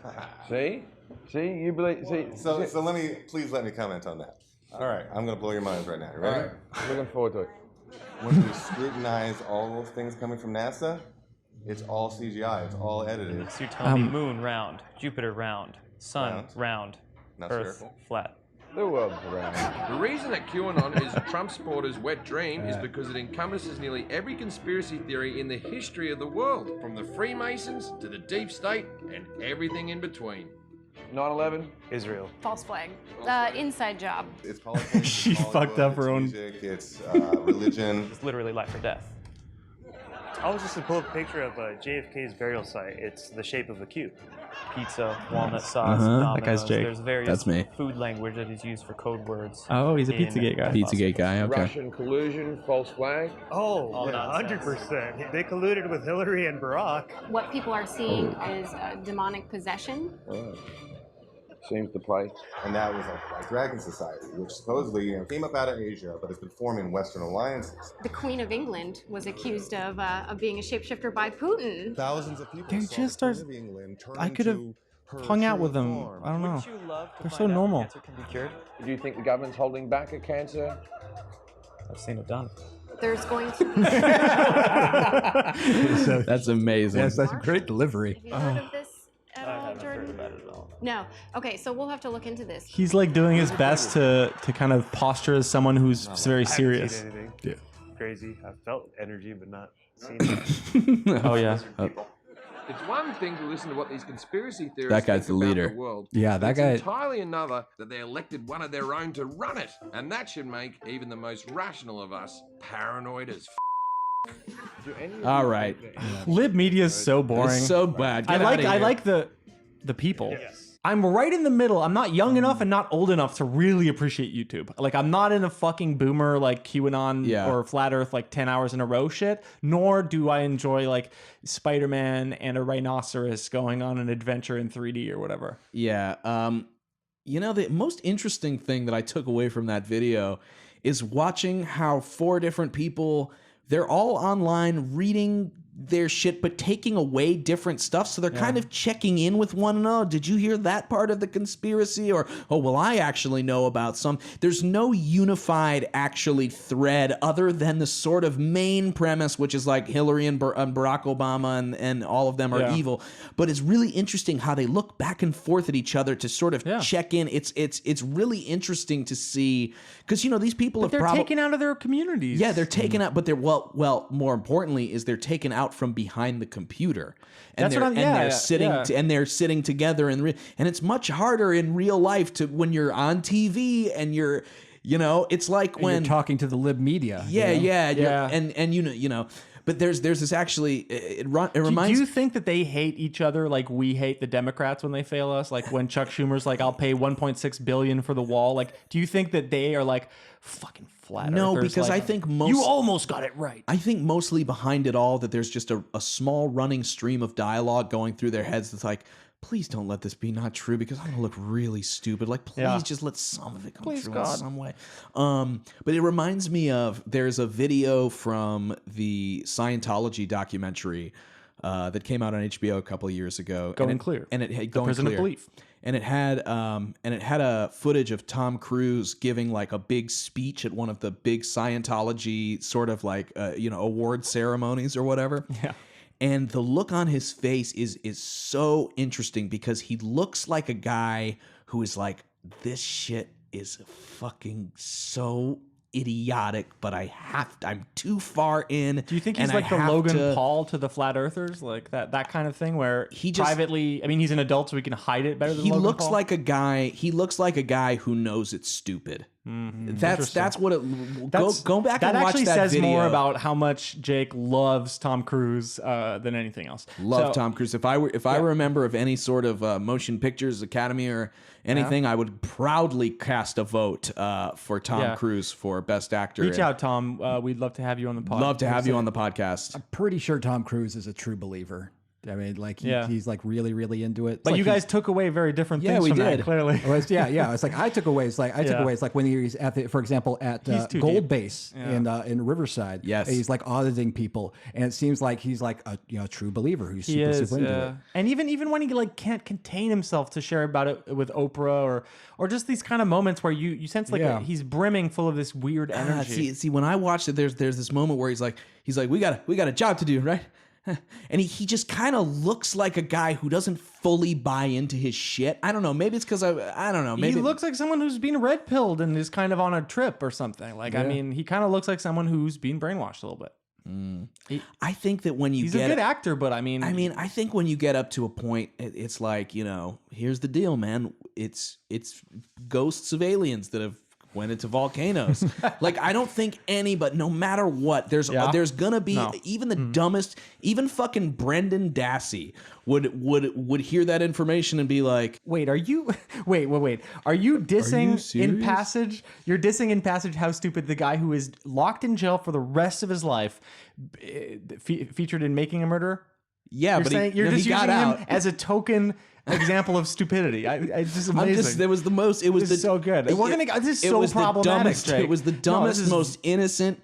See, you believe. See. So please let me comment on that. All right, I'm gonna blow your minds right now. You ready? All right. Looking forward to it. When we scrutinize all those things coming from NASA, it's all CGI. It's all edited. So you tell me moon round, Jupiter round, sun round, Not Earth spherical. flat. The world's around. The reason that QAnon is Trump supporters' wet dream is because it encompasses nearly every conspiracy theory in the history of the world, from the Freemasons to the deep state and everything in between. 9/11. Israel. False flag. Inside job. It's politics. She it's fucked up her own. music, it's religion. It's literally life or death. I was just to pull a picture of JFK's burial site. It's the shape of a cube. Pizza, walnut sauce, That guy's Domino's. Jake. There's various That's me. food language that is used for code words. Oh, he's a in Pizzagate guy. Pizzagate guy, okay. Russian collusion, false flag. Oh, All nonsense. 100%. They colluded with Hillary and Barack. What people are seeing is demonic possession. Seems to play. And that was like Dragon Society, which supposedly came up out of Asia, but has been forming Western alliances. The Queen of England was accused of being a shapeshifter by Putin. Thousands of people. They saw just the are. Queen of England turn I could have into her hung out true with them. form. I don't know. Wouldn't you love to They're so find out normal. Cancer can be cured? Do you think the government's holding back a cancer? I've seen it done. There's going to be. That's amazing. Yes, that's a great delivery. Have you heard of this at I all, haven't heard Jordan? about it at all. No. Okay, so we'll have to look into this. He's like doing his best to kind of posture as someone who's very serious. I haven't seen anything Yeah. crazy. I've felt energy, but not seen it. Oh yeah. It's one thing to listen to what these conspiracy theorists That guy's think the about leader. the world. Yeah, that It's guy. entirely another that they elected one of their own to run it, and that should make even the most rational of us paranoid as All right. Lib media is so boring. It's so bad. I Get like outta I here. like the people. I'm right in the middle. I'm not young enough and not old enough to really appreciate YouTube. Like I'm not in a fucking boomer like QAnon or flat earth like 10 hours in a row shit, nor do I enjoy like Spider-Man and a rhinoceros going on an adventure in 3D or whatever. Yeah. You know, the most interesting thing that I took away from that video is watching how 4 different people, they're all online reading their shit, but taking away different stuff. So they're kind of checking in with one another. Did you hear that part of the conspiracy? Or, oh, well, I actually know about some. There's no unified actually thread other than the sort of main premise, which is like Hillary and Barack Obama and all of them are evil. But it's really interesting how they look back and forth at each other to sort of check in. It's really interesting to see, because, you know, these people have they're taken out of their communities. Yeah, they're taken out, but they're well. More importantly, is they're taken out from behind the computer, and they're sitting together, and it's much harder in real life to when you're on TV and you're, you know, it's like when you're talking to the lib media. and you know. But there's this actually. It reminds. Do you think that they hate each other like we hate the Democrats when they fail us? Like when Chuck Schumer's like, "I'll pay 1.6 billion for the wall." Like, do you think that they are like fucking flat? No, earthers, because like, I think you almost got it right. I think mostly behind it all that there's just a small running stream of dialogue going through their heads that's like, please don't let this be not true because I'm gonna look really stupid. Like, please just let some of it come true in some way. But it reminds me of, there's a video from the Scientology documentary that came out on HBO a couple of years ago. Going Clear. And it had The Prison of Belief. And it had a footage of Tom Cruise giving like a big speech at one of the big Scientology sort of like award ceremonies or whatever. Yeah. And the look on his face is so interesting because he looks like a guy who is like, this shit is fucking so idiotic, but I'm too far in. Do you think he's like the Logan Paul to the flat earthers, like that kind of thing, where he just privately? I mean, he's an adult, so he can hide it better than Logan looks Paul? like a guy. He looks like a guy who knows it's stupid. That's what it. Go back and watch that video. That actually says more about how much Jake loves Tom Cruise than anything else. Tom Cruise. If I were a member of any sort of Motion Pictures Academy or anything, I would proudly cast a vote for Tom Cruise for Best Actor. Reach out, Tom. We'd love to have you on the podcast. Love to have you on the podcast. I'm pretty sure Tom Cruise is a true believer. I mean, like he's like really, really into it. But like you guys took away very different things from that, clearly. It's like I took away. It's like when he's at for example, at Gold Base in Riverside. Yes, he's like auditing people, and it seems like he's like a true believer who's super into it. And even when he like can't contain himself to share about it with Oprah or just these kind of moments where you sense like he's brimming full of this weird energy. See, when I watched it, there's this moment where he's like we got a job to do, right? And he just kind of looks like a guy who doesn't fully buy into his shit. I don't know. Maybe it's because I don't know. Maybe he looks like someone who's been red pilled and is kind of on a trip or something. Like I mean, he kind of looks like someone who's been brainwashed a little bit. I think that when he's a good actor, but I mean, I think when you get up to a point, it's like, here's the deal, man. It's ghosts of aliens that have went into volcanoes. Like, I don't think anybody, no matter what, there's gonna be even the dumbest, even fucking Brendan Dassey would hear that information and be like, wait, are you dissing in passage? You're dissing in passage how stupid the guy who is locked in jail for the rest of his life featured in Making a Murderer? Yeah, you're just using him as a token example of stupidity. It's just amazing. It was the most. It was so good. This is so problematic. It was the dumbest, most innocent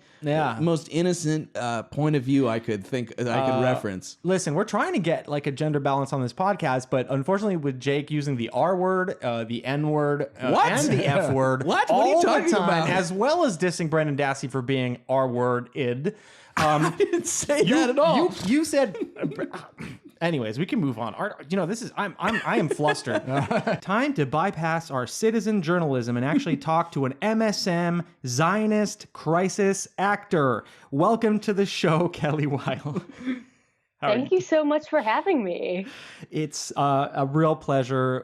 point of view I could reference. Listen, we're trying to get like a gender balance on this podcast, but unfortunately, with Jake using the R word, the N word, and the F word, what are you talking about? As well as dissing Brendan Dassey for being R word-id. I didn't say that at all. You said. Anyways, we can move on. I am flustered. Time to bypass our citizen journalism and actually talk to an MSM Zionist crisis actor. Welcome to the show, Kelly Weill. Thank you so much for having me. It's a real pleasure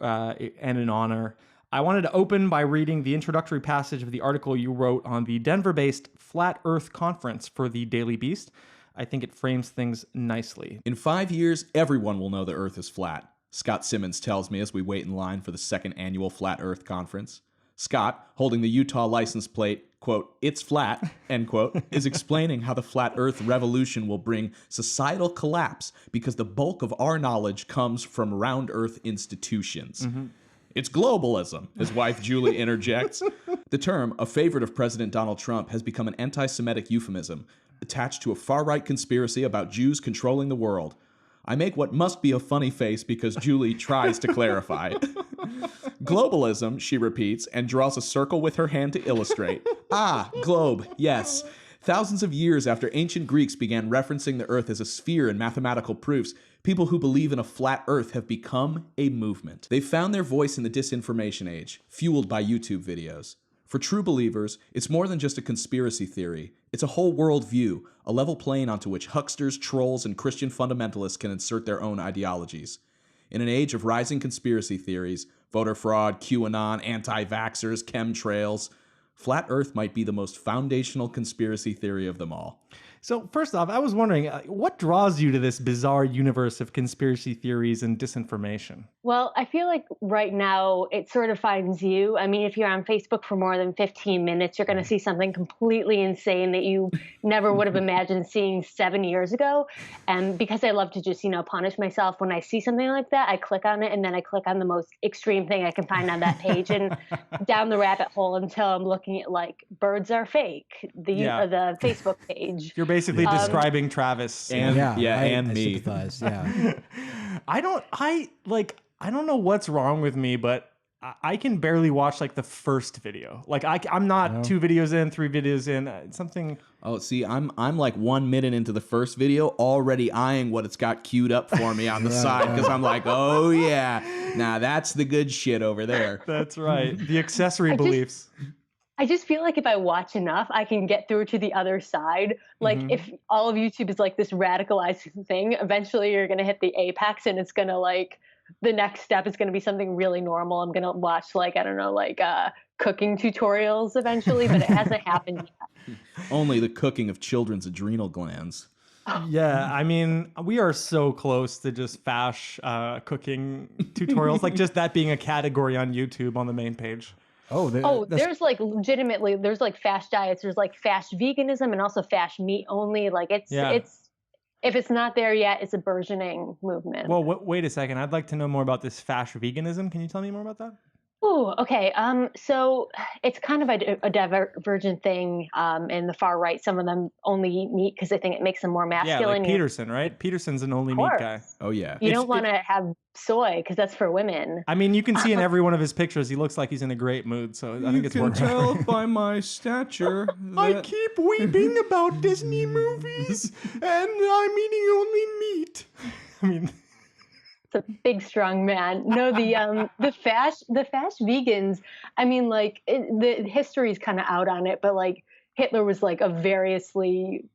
and an honor. I wanted to open by reading the introductory passage of the article you wrote on the Denver-based Flat Earth Conference for the Daily Beast. I think it frames things nicely. In 5 years, everyone will know the Earth is flat, Scott Simmons tells me as we wait in line for the second annual Flat Earth Conference. Scott, holding the Utah license plate, quote, "It's flat," end quote, is explaining how the Flat Earth revolution will bring societal collapse because the bulk of our knowledge comes from round Earth institutions. Mm-hmm. It's globalism, his wife Julie interjects. The term, a favorite of President Donald Trump, has become an anti-Semitic euphemism attached to a far-right conspiracy about Jews controlling the world. I make what must be a funny face because Julie tries to clarify. Globalism, she repeats, and draws a circle with her hand to illustrate. Ah, globe, yes. Thousands of years after ancient Greeks began referencing the Earth as a sphere in mathematical proofs, people who believe in a flat Earth have become a movement. They've found their voice in the disinformation age, fueled by YouTube videos. For true believers, it's more than just a conspiracy theory. It's a whole worldview, a level plane onto which hucksters, trolls, and Christian fundamentalists can insert their own ideologies. In an age of rising conspiracy theories, voter fraud, QAnon, anti-vaxxers, chemtrails, Flat Earth might be the most foundational conspiracy theory of them all. So first off, I was wondering, what draws you to this bizarre universe of conspiracy theories and disinformation? Well, I feel like right now it sort of finds you. I mean, if you're on Facebook for more than 15 minutes, you're going to see something completely insane that you never would have imagined seeing 7 years ago. And because I love to just, punish myself when I see something like that, I click on it and then I click on the most extreme thing I can find on that page and down the rabbit hole until I'm looking at like birds are fake, the Facebook page. You're basically describing Travis and I me. Sympathize, yeah. I don't know what's wrong with me, but I can barely watch like the first video. Like I'm not 2 videos in, 3 videos in. Something. Oh, see, I'm like 1 minute into the first video, already eyeing what it's got queued up for me on the side because I'm like, oh yeah, now that's the good shit over there. That's right. The accessory beliefs. I just feel like if I watch enough, I can get through to the other side. Like if all of YouTube is like this radicalizing thing, eventually you're going to hit the apex and it's going to like, the next step is going to be something really normal. I'm going to watch like, I don't know, like cooking tutorials eventually, but it hasn't happened yet. Only the cooking of children's adrenal glands. Yeah, I mean, we are so close to just fash cooking tutorials, like just that being a category on YouTube on the main page. There's like legitimately, there's like fash diets, there's like fash veganism and also fash meat only. Like it's if it's not there yet, it's a burgeoning movement. Well, wait a second. I'd like to know more about this fash veganism. Can you tell me more about that? Oh, okay. So it's kind of a divergent thing in the far right. Some of them only eat meat because they think it makes them more masculine. Yeah, like Peterson, right? Peterson's an only meat guy. Oh, yeah. You don't want to have soy because that's for women. I mean, you can see in every one of his pictures, he looks like he's in a great mood. So I think it's working. You can tell by my stature. I keep weeping about Disney movies, and I'm eating only meat. I mean... It's a big, strong man. No, the fash vegans. I mean, like the history's kind of out on it, but like Hitler was like a variously,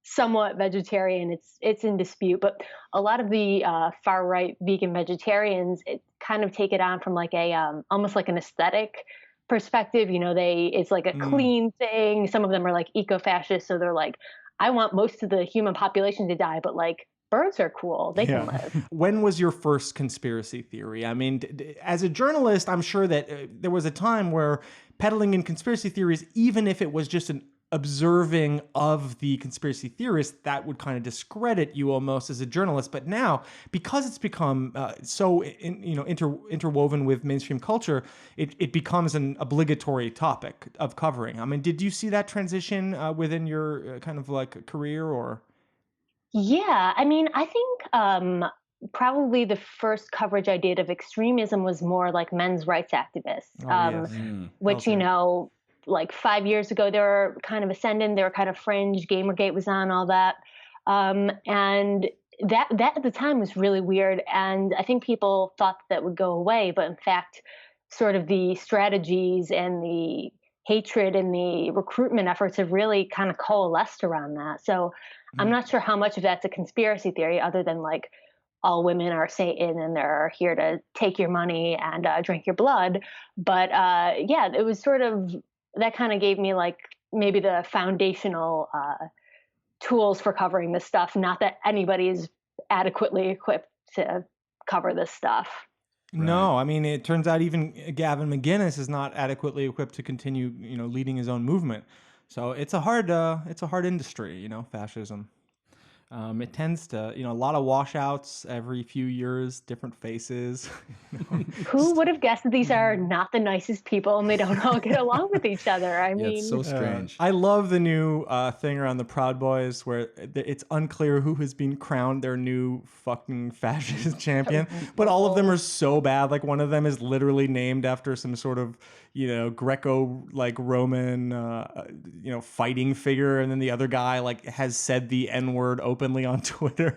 somewhat vegetarian. It's in dispute, but a lot of the far right vegan vegetarians kind of take it on from like a almost like an aesthetic perspective. It's like a clean thing. Some of them are like eco-fascist, so they're like, I want most of the human population to die, but like. Birds are cool. They can live. When was your first conspiracy theory? I mean, as a journalist, I'm sure that there was a time where peddling in conspiracy theories, even if it was just an observing of the conspiracy theorists, that would kind of discredit you almost as a journalist. But now, because it's become so interwoven with mainstream culture, it becomes an obligatory topic of covering. I mean, did you see that transition within your kind of like career or? Yeah, I mean, I think probably the first coverage I did of extremism was more like men's rights activists, which, like 5 years ago, they were kind of ascendant, they were kind of fringe, Gamergate was on, all that. And that at the time was really weird. And I think people thought that would go away. But in fact, sort of the strategies and the hatred and the recruitment efforts have really kind of coalesced around that. So I'm not sure how much of that's a conspiracy theory other than like all women are Satan and they're here to take your money and drink your blood. But it was sort of, that kind of gave me like maybe the foundational tools for covering this stuff. Not that anybody is adequately equipped to cover this stuff. No, I mean, it turns out even Gavin McInnes is not adequately equipped to continue, leading his own movement. So it's a hard industry, fascism. It tends to, a lot of washouts every few years, different faces. Who would have guessed that these are not the nicest people and they don't all get along with each other? I mean, it's so strange. I love the new thing around the Proud Boys where it's unclear who has been crowned their new fucking fascist champion, but all of them are so bad. Like one of them is literally named after some sort of, Greco like Roman, fighting figure, and then the other guy like has said the N-word openly on Twitter.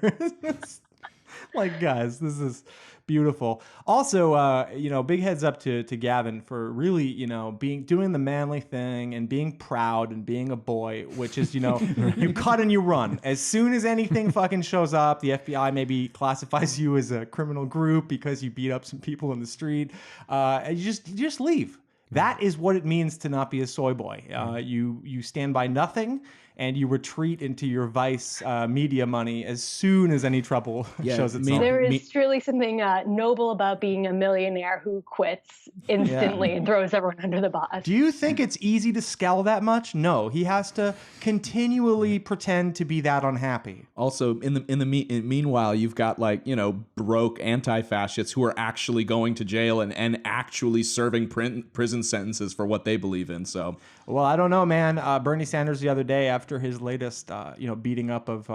Like, guys, this is beautiful. Also, big heads up to Gavin for really, doing the manly thing and being proud and being a boy, which is, you cut and you run. As soon as anything fucking shows up, the FBI maybe classifies you as a criminal group because you beat up some people in the street. And you just leave. That is what it means to not be a soy boy. You stand by nothing and you retreat into your Vice media money as soon as any trouble shows itself. There is truly something noble about being a millionaire who quits instantly and throws everyone under the bus. Do you think it's easy to scale that much? No, he has to continually pretend to be that unhappy. Also, meanwhile, you've got broke anti-fascists who are actually going to jail and actually serving prison sentences for what they believe in. So, well, I don't know, man. Bernie Sanders the other day, after his latest, beating up of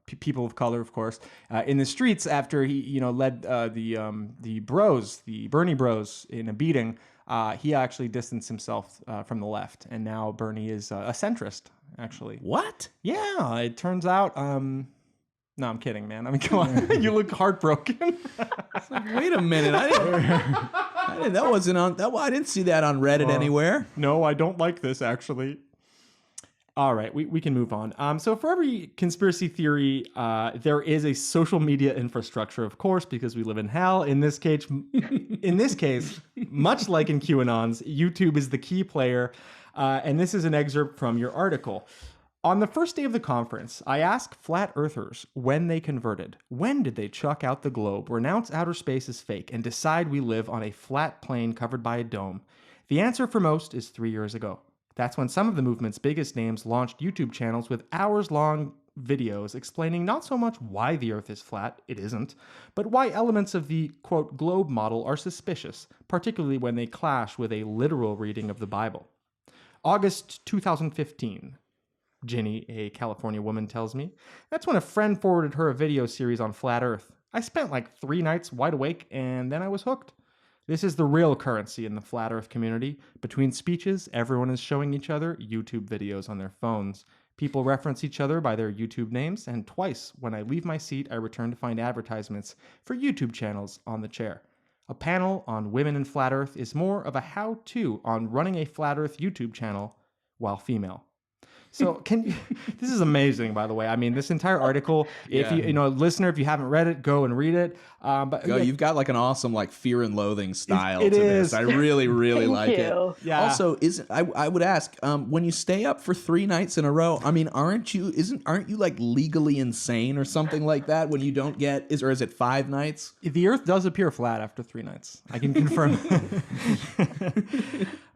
people of color, of course, in the streets, after he, led the Bernie Bros in a beating, he actually distanced himself from the left, and now Bernie is a centrist. Actually, what? Yeah, it turns out. No, I'm kidding, man. I mean, come on, you look heartbroken. Wait a minute, I didn't. That wasn't on. I didn't see that on Reddit anywhere. No, I don't like this actually. All right, we can move on. So for every conspiracy theory, there is a social media infrastructure, of course, because we live in hell. In this case, much like in QAnon's, YouTube is the key player. And this is an excerpt from your article. On the first day of the conference, I asked flat earthers when they converted. When did they chuck out the globe, renounce outer space as fake, and decide we live on a flat plane covered by a dome? The answer for most is 3 years ago. That's when some of the movement's biggest names launched YouTube channels with hours-long videos explaining not so much why the Earth is flat, it isn't, but why elements of the, quote, globe model are suspicious, particularly when they clash with a literal reading of the Bible. August 2015. Ginny, a California woman, tells me. That's when a friend forwarded her a video series on flat Earth. I spent like 3 nights wide awake, and then I was hooked. This is the real currency in the flat Earth community. Between speeches, everyone is showing each other YouTube videos on their phones. People reference each other by their YouTube names, and twice, when I leave my seat, I return to find advertisements for YouTube channels on the chair. A panel on women in flat Earth is more of a how-to on running a flat Earth YouTube channel while female. So this is amazing, by the way. I mean, this entire article, if you listener, if you haven't read it, go and read it. You've got like an awesome like fear and loathing style it to is. this. I really, really like it. Yeah. Also, I would ask, when you stay up for 3 nights in a row, I mean, aren't you like legally insane or something like that when you don't get is it 5 nights? The Earth does appear flat after 3 nights. I can confirm.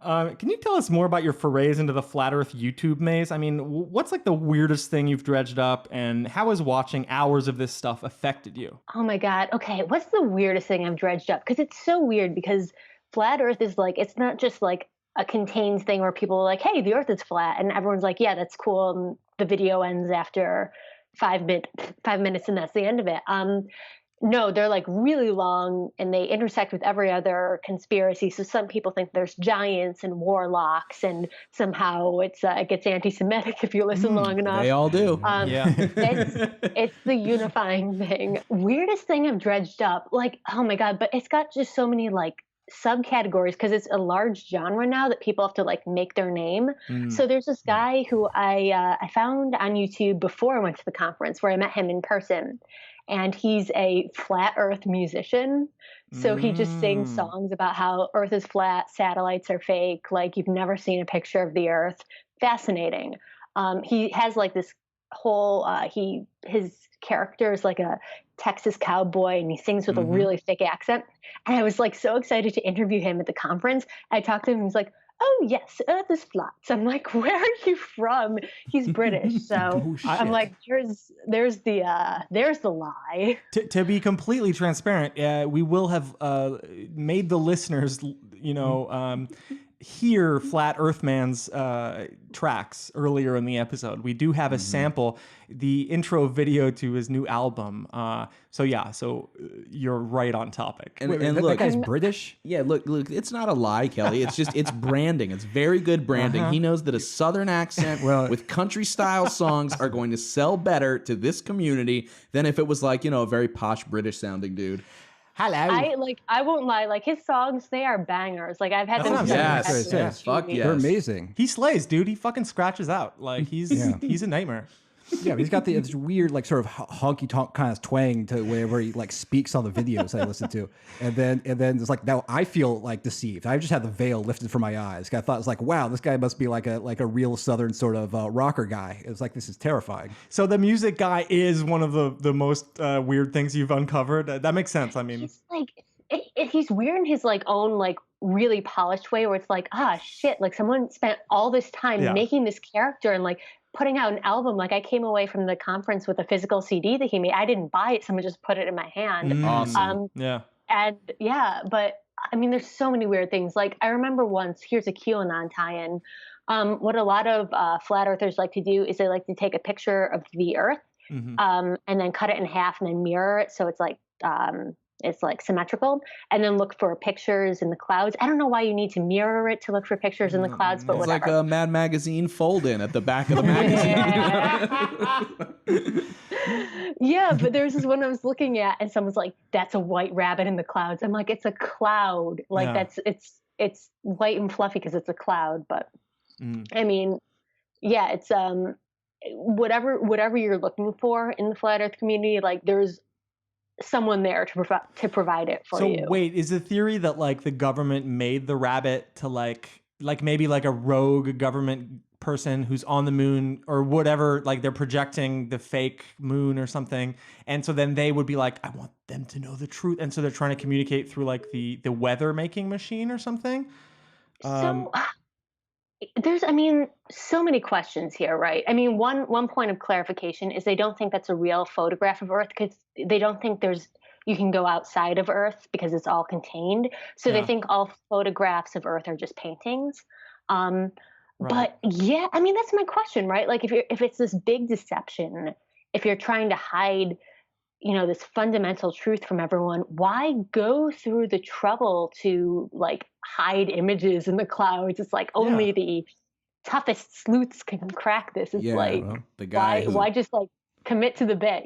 Can you tell us more about your forays into the flat Earth YouTube maze? I mean, what's like the weirdest thing you've dredged up, and how has watching hours of this stuff affected you? Oh my God. Okay, what's the weirdest thing I've dredged up? Because it's so weird because flat Earth is like, it's not just like a contained thing where people are like, hey, the Earth is flat. And everyone's like, yeah, that's cool. And the video ends after 5 minutes and that's the end of it. No, they're like really long and they intersect with every other conspiracy. So some people think there's giants and warlocks, and somehow it gets anti-Semitic if you listen long enough. They all do. It's the unifying thing. Weirdest thing I've dredged up, like, oh my God, but it's got just so many like subcategories because it's a large genre now that people have to like make their name. So there's this guy who I found on YouTube before I went to the conference where I met him in person. And he's a flat Earth musician. So he just sings songs about how Earth is flat, satellites are fake, like you've never seen a picture of the Earth. Fascinating. He has like this whole, his character is like a Texas cowboy and he sings with a really thick accent. And I was like so excited to interview him at the conference. I talked to him and he's like, oh yes, Earth is flat. So I'm like, where are you from? He's British. So I'm like, there's the lie. To be completely transparent, we will have made the listeners, hear Flat Earth Man's tracks earlier in the episode. We do have a sample, the intro video to his new album. So you're right on topic. And Wait, look, that guy's British? Yeah, look, it's not a lie, Kelly. It's branding. It's very good branding. He knows that a Southern accent with country style songs are going to sell better to this community than if it was like, a very posh British sounding dude. Hello. I won't lie. Like his songs, they are bangers. Like I've had them. Yes. Fuck yes. They're amazing. He slays, dude. He fucking scratches out. Like he's a nightmare. Yeah, but he's got this weird, like, sort of honky tonk kind of twang to where he like speaks on the videos I listen to, and then it's like now I feel like deceived. I just had the veil lifted from my eyes. I thought it was like, wow, this guy must be like a real Southern sort of rocker guy. It's like this is terrifying. So the music guy is one of the most weird things you've uncovered. That makes sense. I mean, he's like he's weird in his like own like really polished way, where it's like shit, like someone spent all this time making this character and like putting out an album. Like I came away from the conference with a physical CD that he made. I didn't buy it. Someone just put it in my hand. Awesome. But I mean, there's so many weird things. Like I remember once, here's a QAnon tie-in. What a lot of flat earthers like to do is they like to take a picture of the Earth and then cut it in half and then mirror it. So it's like symmetrical, and then look for pictures in the clouds. I don't know why you need to mirror it to look for pictures in the clouds, but whatever. It's like a Mad Magazine fold-in at the back of the magazine. Yeah, but there's this one I was looking at, and someone's like, "That's a white rabbit in the clouds." I'm like, "It's a cloud. Like it's white and fluffy because it's a cloud." But I mean, yeah, it's whatever you're looking for in the flat Earth community, like there's someone there to provide it for you. So wait, is the theory that like the government made the rabbit to like maybe like a rogue government person who's on the moon or whatever, like they're projecting the fake moon or something, and so then they would be like, I want them to know the truth, and so they're trying to communicate through like the weather making machine or something? So there's, I mean, so many questions here, right? I mean, one point of clarification is they don't think that's a real photograph of Earth because they don't think you can go outside of Earth because it's all contained. So they think all photographs of Earth are just paintings. But yeah, I mean, that's my question, right? Like if it's this big deception, if you're trying to hide, this fundamental truth from everyone, why go through the trouble to like hide images in the clouds? It's like only the toughest sleuths can crack this. It's the guy why just like commit to the bit,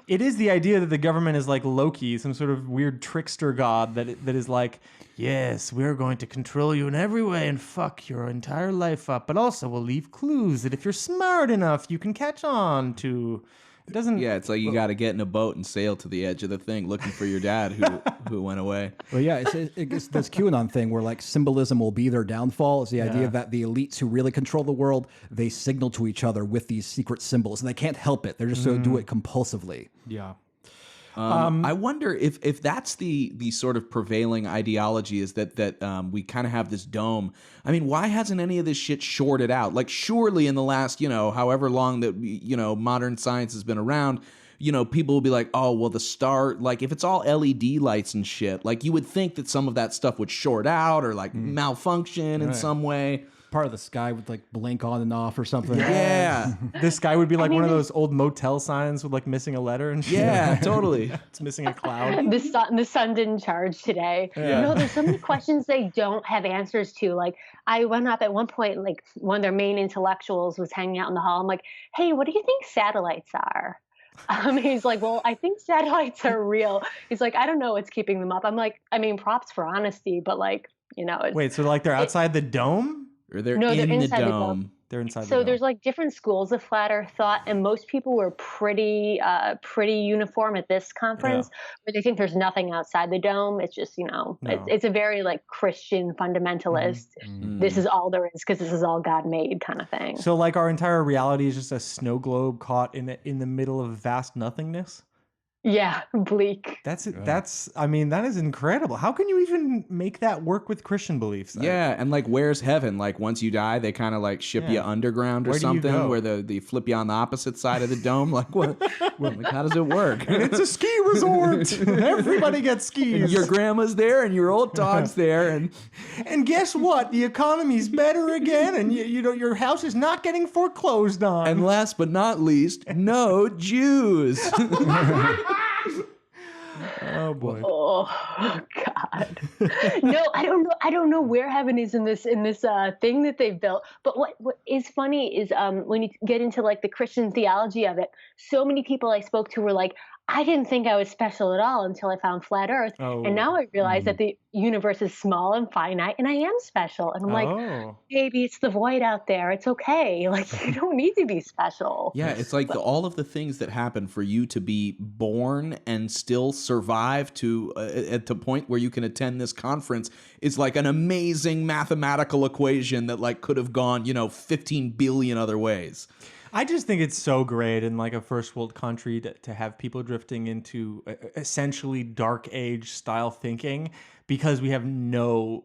It is the idea that the government is like Loki, some sort of weird trickster god that is like, yes, we're going to control you in every way and fuck your entire life up, but also we'll leave clues that if you're smart enough, you can catch on to. It doesn't. Yeah, it's like you got to get in a boat and sail to the edge of the thing looking for your dad who went away. Well, yeah, it's this QAnon thing where like symbolism will be their downfall. It's the idea that the elites who really control the world, they signal to each other with these secret symbols, and they can't help it. They're just so do it compulsively. Yeah. I wonder if that's the sort of prevailing ideology is that we kind of have this dome. I mean, why hasn't any of this shit shorted out? Like, surely in the last, however long that, modern science has been around, people will be like, oh, well, the star, like if it's all LED lights and shit, like you would think that some of that stuff would short out or like malfunction in some way. Part of the sky would like blink on and off or something. Yeah. This sky would be like one of those old motel signs with like missing a letter and shit. Yeah, totally. It's missing a cloud. The sun didn't charge today. Yeah. There's so many questions they don't have answers to. Like I went up at one point, like one of their main intellectuals was hanging out in the hall. I'm like, hey, what do you think satellites are? He's like, well, I think satellites are real. He's like, I don't know what's keeping them up. I'm like, I mean, props for honesty, but like, Wait, so like they're outside the dome? Or they're No, they're in the inside the dome. dome. They're inside the So dome. there's like different schools of flat Earth thought, and most people were pretty uniform at this conference. Where they think there's nothing outside the dome. It's just it's a very like Christian fundamentalist. This is all there is because this is all God made kind of thing. So like our entire reality is just a snow globe caught in the middle of vast nothingness? Yeah, bleak. That's I mean, that is incredible. How can you even make that work with Christian beliefs? Yeah, and like where's heaven? Like once you die, they kind of like ship you underground or Where do you something go? where they flip you on the opposite side of the dome. Like what? Like, how does it work? And it's a ski resort. Everybody gets skis. Your grandma's there and your old dog's there, and guess what? The economy's better again, and your house is not getting foreclosed on. And last but not least, no Jews. Oh boy. Oh God. No, I don't know where heaven is in this thing that they've built. But what is funny is when you get into like the Christian theology of it, so many people I spoke to were like, I didn't think I was special at all until I found flat Earth. And now I realize that the universe is small and finite and I am special. And I'm like, maybe it's the void out there. It's okay. Like, you don't need to be special. Yeah, it's like all of the things that happen for you to be born and still survive to at the point where you can attend this conference is like an amazing mathematical equation that like could have gone, 15 billion other ways. I just think it's so great in like a first world country to have people drifting into essentially dark age style thinking because we have no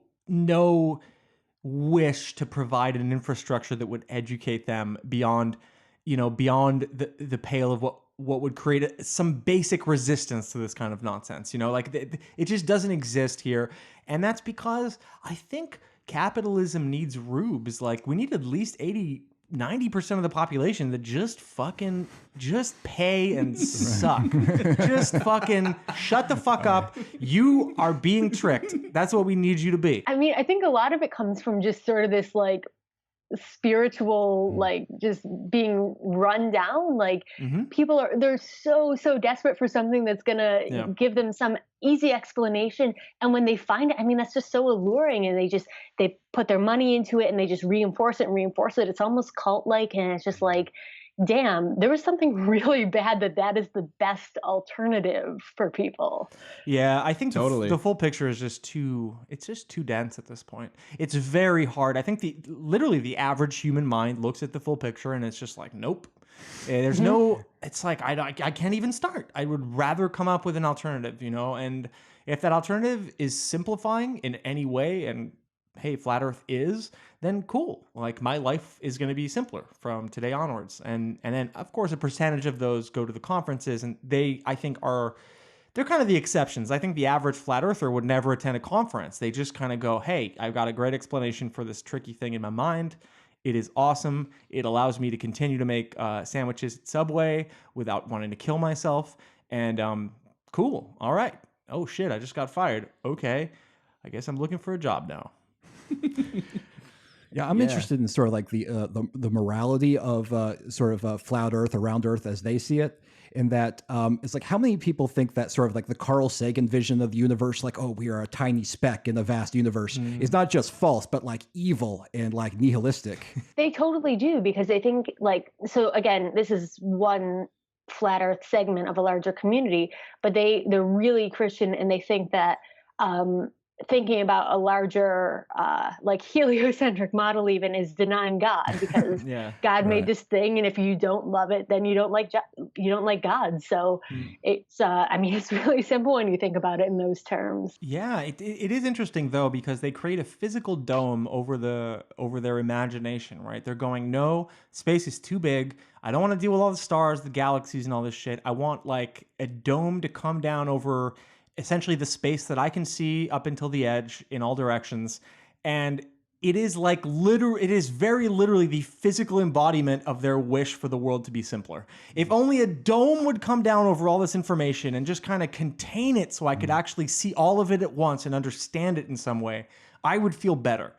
wish to provide an infrastructure that would educate them beyond the pale of what would create some basic resistance to this kind of nonsense. It just doesn't exist here. And that's because I think capitalism needs rubes. Like we need at least 90% of the population that just pay and suck. Just fucking shut the fuck up. You are being tricked. That's what we need you to be. I mean, I think a lot of it comes from just sort of this like spiritual, like just being run down. Like Mhm. people they're so desperate for something that's gonna Yeah. give them some easy explanation. And when they find it, I mean, that's just so alluring, and they put their money into it and they just reinforce it and reinforce it. It's almost cult like, and it's just like, damn, there was something really bad that is the best alternative for people. Yeah, I think Totally. the full picture is just it's just too dense at this point. It's very hard. I think literally the average human mind looks at the full picture and it's just like, nope. There's no, it's like, I can't even start. I would rather come up with an alternative, and if that alternative is simplifying in any way, and hey, flat Earth is, then cool. Like my life is going to be simpler from today onwards. And then of course a percentage of those go to the conferences, and I think they're kind of the exceptions. I think the average flat earther would never attend a conference. They just kind of go, hey, I've got a great explanation for this tricky thing in my mind. It is awesome. It allows me to continue to make sandwiches at Subway without wanting to kill myself. And cool. All right. Oh shit, I just got fired. Okay. I guess I'm looking for a job now. Yeah, I'm interested in sort of like the morality of sort of flat Earth, around Earth as they see it. In that it's like, how many people think that sort of like the Carl Sagan vision of the universe, like, oh, we are a tiny speck in a vast universe, is not just false, but like evil and like nihilistic. They totally do, because they think like, so again, this is one flat Earth segment of a larger community, but they're really Christian, and they think that thinking about a larger like heliocentric model even is denying God, because God made this thing, and if you don't love it, then you don't like God. So it's I mean, it's really simple when you think about it in those terms. Yeah, it is interesting though, because they create a physical dome over their imagination, right? They're going, no, space is too big. I don't want to deal with all the stars, the galaxies, and all this shit. I want like a dome to come down over essentially the space that I can see up until the edge in all directions. And it is like it is very literally the physical embodiment of their wish for the world to be simpler. If only a dome would come down over all this information and just kind of contain it so I could actually see all of it at once and understand it in some way, I would feel better.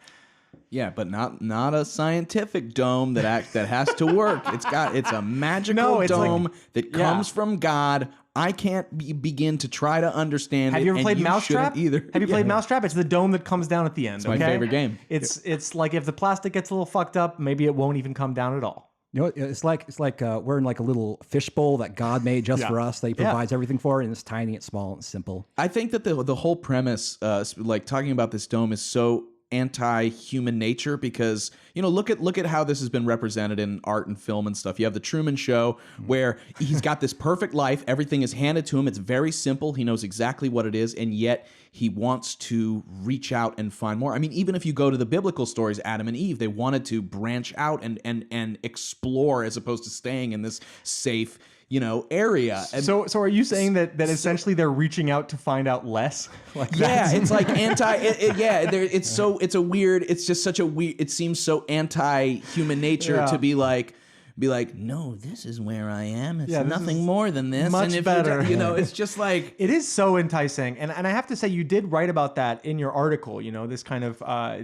Yeah, but not a scientific dome that has to work. It's a magical dome that comes from God. I can't begin to try to understand it. Have you ever played Mousetrap? Either. Have you played Mousetrap? It's the dome that comes down at the end. It's my favorite game. It's like if the plastic gets a little fucked up, maybe it won't even come down at all. You know, it's like we're in like a little fishbowl that God made just for us. That He provides everything for, and it's tiny, it's small, and simple. I think that the whole premise, like talking about this dome, is so anti-human nature, because look at how this has been represented in art and film and stuff. You have the Truman Show, where he's got this perfect life, everything is handed to him, it's very simple, he knows exactly what it is, and yet he wants to reach out and find more. I mean, even if you go to the biblical stories, Adam and Eve, they wanted to branch out and explore, as opposed to staying in this safe area. And so are you saying that essentially they're reaching out to find out less? Like it's like it seems so anti-human nature to be like, no, this is where I am. It's nothing more than this. Much and better. It's just like, it is so enticing. And I have to say, you did write about that in your article, this kind of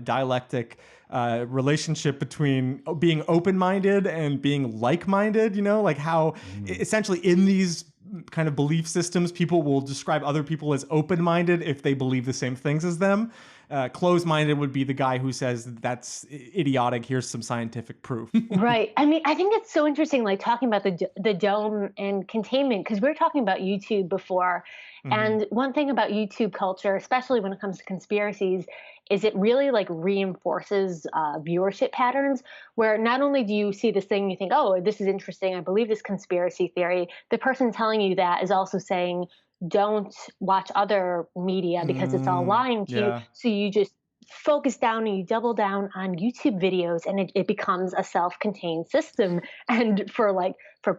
dialectic relationship between being open-minded and being like-minded, like how essentially in these kind of belief systems, people will describe other people as open-minded if they believe the same things as them. Closed-minded would be the guy who says that's idiotic, here's some scientific proof. Right. I mean, I think it's so interesting, like talking about the dome and containment, because we were talking about YouTube before. And one thing about YouTube culture, especially when it comes to conspiracies, is it really like reinforces viewership patterns, where not only do you see this thing, you think, oh, this is interesting, I believe this conspiracy theory. The person telling you that is also saying, don't watch other media because it's all lying to you. So you just focus down and you double down on YouTube videos, and it becomes a self-contained system. And for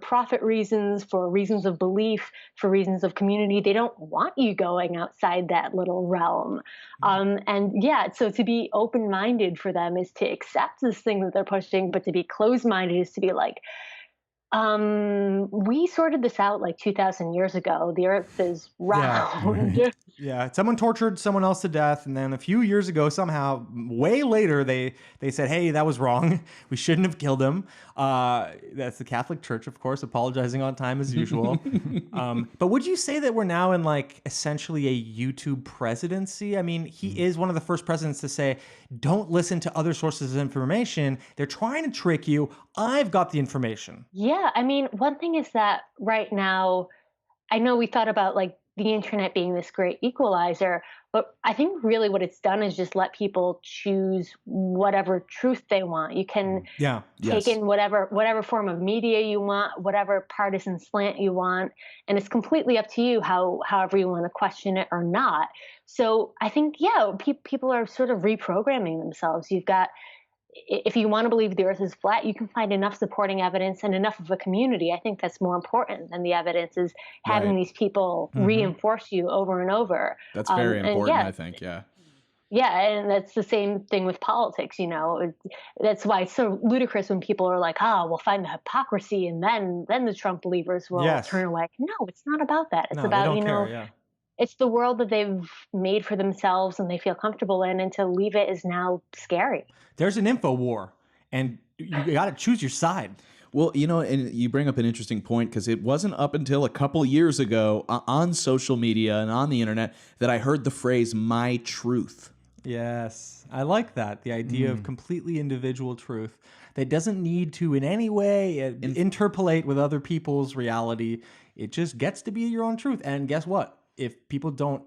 profit reasons, for reasons of belief, for reasons of community, they don't want you going outside that little realm. So to be open-minded for them is to accept this thing that they're pushing, but to be closed-minded is to be like, We sorted this out like 2,000 years ago. The Earth is round. Yeah, someone tortured someone else to death, and then a few years ago, somehow, way later, they said, "Hey, that was wrong. We shouldn't have killed him." That's the Catholic Church, of course, apologizing on time as usual. But would you say that we're now in like essentially a YouTube presidency? I mean, he is one of the first presidents to say, "Don't listen to other sources of information. They're trying to trick you. I've got the information." Yeah, I mean, one thing is that right now, I know we thought about like the internet being this great equalizer, but I think really what it's done is just let people choose whatever truth they want. You can take in whatever form of media you want, whatever partisan slant you want, and it's completely up to you however you want to question it or not. So I think, people are sort of reprogramming themselves. You've got, if you want to believe the Earth is flat, you can find enough supporting evidence and enough of a community. I think that's more important than the evidence is having these people reinforce you over and over. That's very important, I think. Yeah. Yeah, and that's the same thing with politics, That's why it's so ludicrous when people are like, we'll find the hypocrisy and then the Trump believers will turn away. No, it's not about that. It's about, it's the world that they've made for themselves and they feel comfortable in, and to leave it is now scary. There's an info war, and you got to choose your side. Well, and you bring up an interesting point, because it wasn't up until a couple years ago on social media and on the internet that I heard the phrase "my truth." Yes, I like that. The idea of completely individual truth that doesn't need to in any way interpolate with other people's reality. It just gets to be your own truth. And guess what? If people don't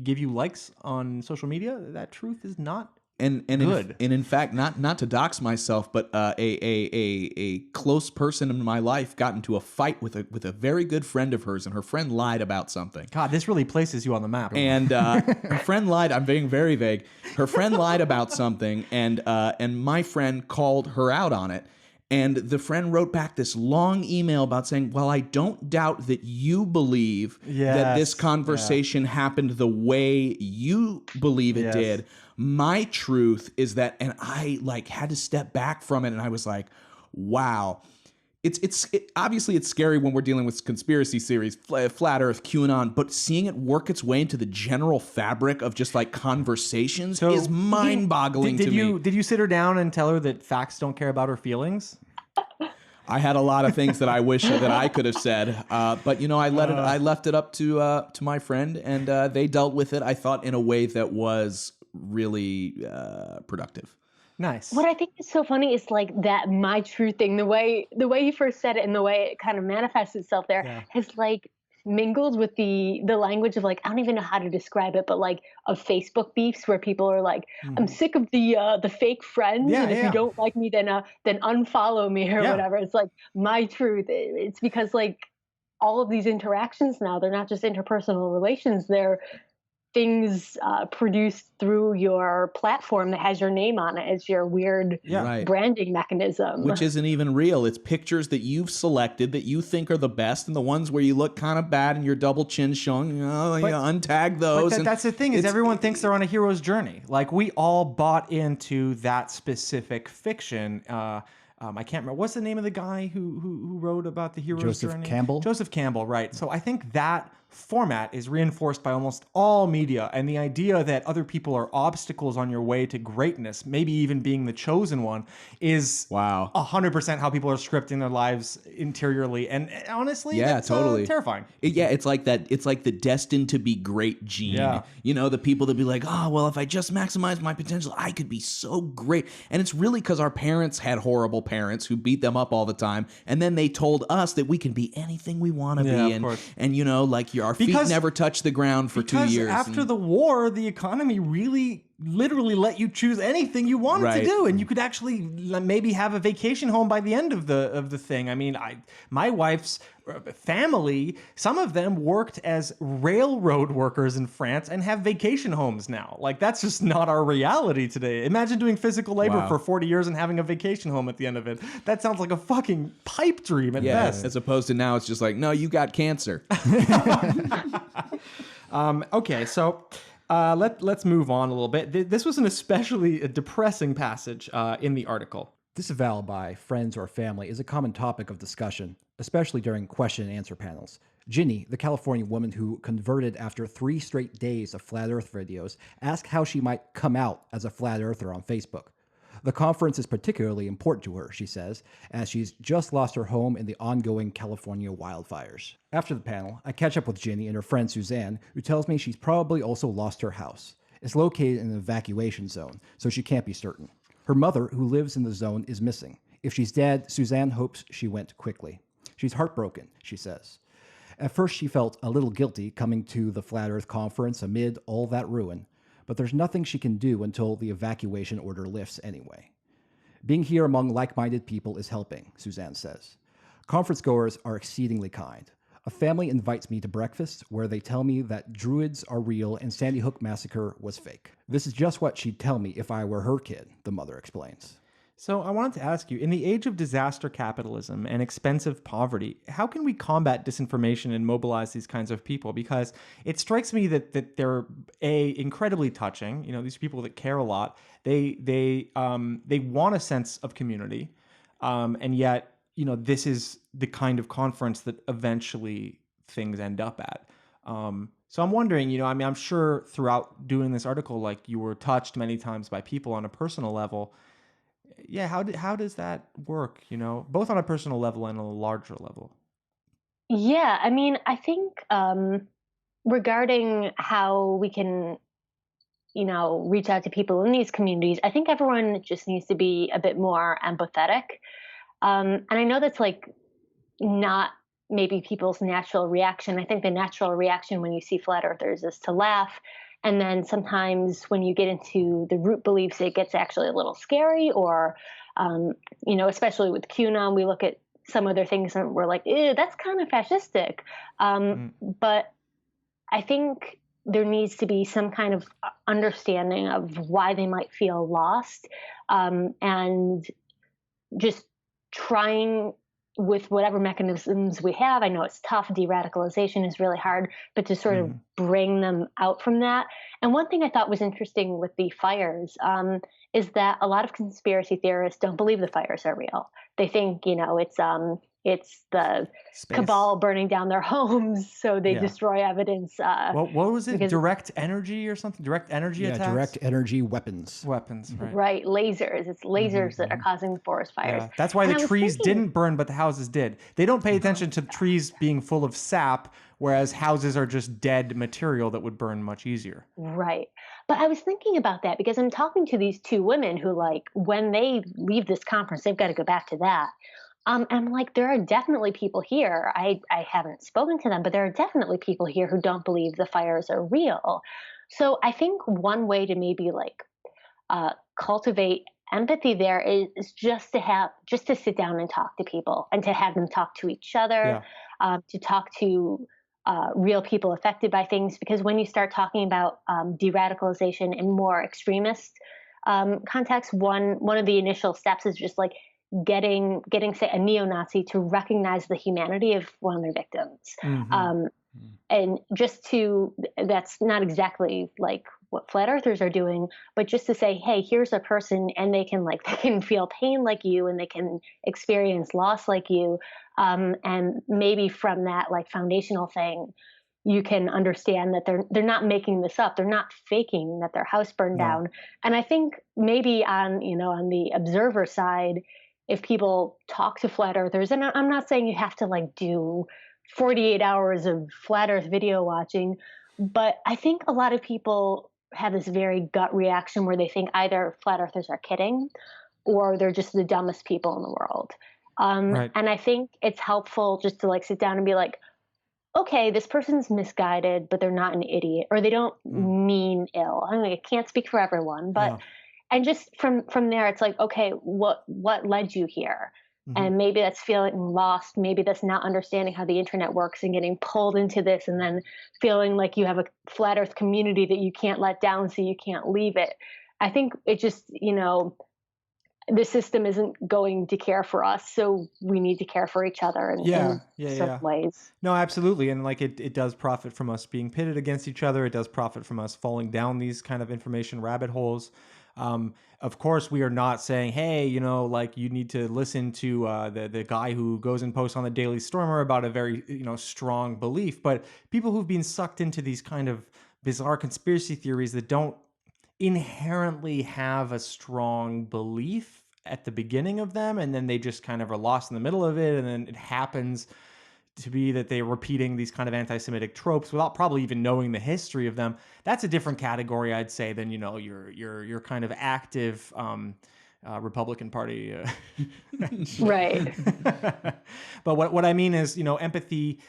give you likes on social media, that truth is not good. In fact, not to dox myself, but a close person in my life got into a fight with a very good friend of hers, and her friend lied about something. God, this really places you on the map. And her friend lied. I'm being very vague. Her friend lied about something, and my friend called her out on it. And the friend wrote back this long email about saying, "Well, I don't doubt that you believe that this conversation happened the way you believe it did. My truth is that," and I had to step back from it, and I was like, wow. It's obviously it's scary when we're dealing with conspiracy theories, flat Earth, QAnon, but seeing it work its way into the general fabric of just conversations is mind-boggling to me. Did you sit her down and tell her that facts don't care about her feelings? I had a lot of things that I wish that I could have said, but I left it up to my friend, and they dealt with it, I thought, in a way that was really productive. Nice. What I think is so funny is that "my truth" thing, the way you first said it and the way it kind of manifests itself there has mingled with the language of I don't even know how to describe it, but of Facebook beefs where people are like, "I'm sick of the fake friends, and if you don't like me, then unfollow me," or whatever. It's my truth. It's because all of these interactions now, they're not just interpersonal relations, they're things produced through your platform that has your name on it as your weird branding mechanism. Which isn't even real. It's pictures that you've selected that you think are the best, and the ones where you look kind of bad and your double chin showing, untag those. But that's the thing, is everyone thinks they're on a hero's journey. We all bought into that specific fiction. I can't remember. What's the name of the guy who wrote about the hero's journey? Joseph Campbell, right. So I think that format is reinforced by almost all media, and the idea that other people are obstacles on your way to greatness, maybe even being the chosen one, is 100% how people are scripting their lives interiorly. And honestly, that's totally terrifying. It's like that. It's like the destined to be great gene. Yeah. The people that be like, "Oh, well, if I just maximize my potential, I could be so great." And it's really because our parents had horrible parents who beat them up all the time, and then they told us that we can be anything we want to be, and our feet never touched the ground for 2 years. After the war, the economy really literally let you choose anything you wanted to do, and you could actually maybe have a vacation home by the end of the thing. I mean, my wife's family, some of them worked as railroad workers in France and have vacation homes now. That's just not our reality today. Imagine doing physical labor for 40 years and having a vacation home at the end of it. That sounds like a fucking pipe dream at best. As opposed to now, it's just no, you got cancer. Okay, so let's move on a little bit. This was an especially depressing passage in the article. Disavowal by friends or family is a common topic of discussion. especially during question and answer panels. Ginny, the California woman who converted after 3 straight days of Flat Earth videos, asked how she might come out as a Flat Earther on Facebook. The conference is particularly important to her, she says, as she's just lost her home in the ongoing California wildfires. After the panel, I catch up with Ginny and her friend Suzanne, who tells me she's probably also lost her house. It's located in an evacuation zone, so she can't be certain. Her mother, who lives in the zone, is missing. If she's dead, Suzanne hopes she went quickly. She's heartbroken, she says. At first, she felt a little guilty coming to the Flat Earth conference amid all that ruin, but there's nothing she can do until the evacuation order lifts anyway. Being here among like-minded people is helping, Suzanne says. Conference goers are exceedingly kind. A family invites me to breakfast where they tell me that druids are real and Sandy Hook massacre was fake. This is just what she'd tell me if I were her kid, the mother explains. So I wanted to ask you, in the age of disaster capitalism and expensive poverty, how can we combat disinformation and mobilize these kinds of people? Because it strikes me that they're incredibly touching. You know, these people that care a lot. They want a sense of community, and yet, you know, this is the kind of conference that eventually things end up at. So I'm wondering, you know, I mean, I'm sure throughout doing this article, like you were touched many times by people on a personal level. Yeah, how does that work, you know, both on a personal level and on a larger level? Yeah, I mean, I think regarding how we can, you know, reach out to people in these communities, I think everyone just needs to be a bit more empathetic. And I know that's like not maybe people's natural reaction. I think the natural reaction when you see flat earthers is to laugh. And then sometimes when you get into the root beliefs, it gets actually a little scary or, you know, especially with Qanon, we look at some of their things and we're like, ew, that's kind of fascistic. But I think there needs to be some kind of understanding of why they might feel lost, and just trying with whatever mechanisms we have. I know it's tough. De-radicalization is really hard, but to sort of bring them out from that. And one thing I thought was interesting with the fires is that a lot of conspiracy theorists don't believe the fires are real. They think, you know, it's the cabal burning down their homes, so they destroy evidence. What was it? Direct energy or something? Direct energy attacks? Direct energy weapons. Weapons, right. Right, lasers. It's lasers that are causing the forest fires. Yeah. That's why the trees didn't burn, but the houses did. They don't pay attention to trees being full of sap, whereas houses are just dead material that would burn much easier. Right. But I was thinking about that because I'm talking to these two women who, like, when they leave this conference, they've got to go back to that. And I'm like, there are definitely people here. I haven't spoken to them, but there are definitely people here who don't believe the fires are real. So I think one way to maybe like cultivate empathy there is just to sit down and talk to people and to have them talk to each other, to talk to real people affected by things. Because when you start talking about de-radicalization in more extremist contexts, one of the initial steps is just like getting say a neo-Nazi to recognize the humanity of one of their victims. And just that's not exactly like what flat earthers are doing, but just to say, hey, here's a person and they can feel pain like you and they can experience loss like you. And maybe from that like foundational thing, you can understand that they're not making this up. They're not faking that their house burned down. And I think maybe on the observer side, if people talk to flat earthers, and I'm not saying you have to like do 48 hours of flat earth video watching, but I think a lot of people have this very gut reaction where they think either flat earthers are kidding or they're just the dumbest people in the world. And I think it's helpful just to like sit down and be like, okay, this person's misguided, but they're not an idiot, or they don't mean ill. I mean, I can't speak for everyone, but and just from there, it's like, okay, what led you here? And maybe that's feeling lost. Maybe that's not understanding how the internet works and getting pulled into this and then feeling like you have a flat earth community that you can't let down, so you can't leave it. I think it just, the system isn't going to care for us, so we need to care for each other in some ways. No, absolutely. And like it does profit from us being pitted against each other. It does profit from us falling down these kind of information rabbit holes. Of course, we are not saying, hey, you know, like you need to listen to the guy who goes and posts on the Daily Stormer about a very, you know, strong belief. But people who've been sucked into these kind of bizarre conspiracy theories that don't inherently have a strong belief at the beginning of them, and then they just kind of are lost in the middle of it, and then it happens to be that they're repeating these kind of anti-Semitic tropes without probably even knowing the history of them. That's a different category, I'd say, than, you know, your kind of active Republican Party. Right. But what I mean is, you know, empathy.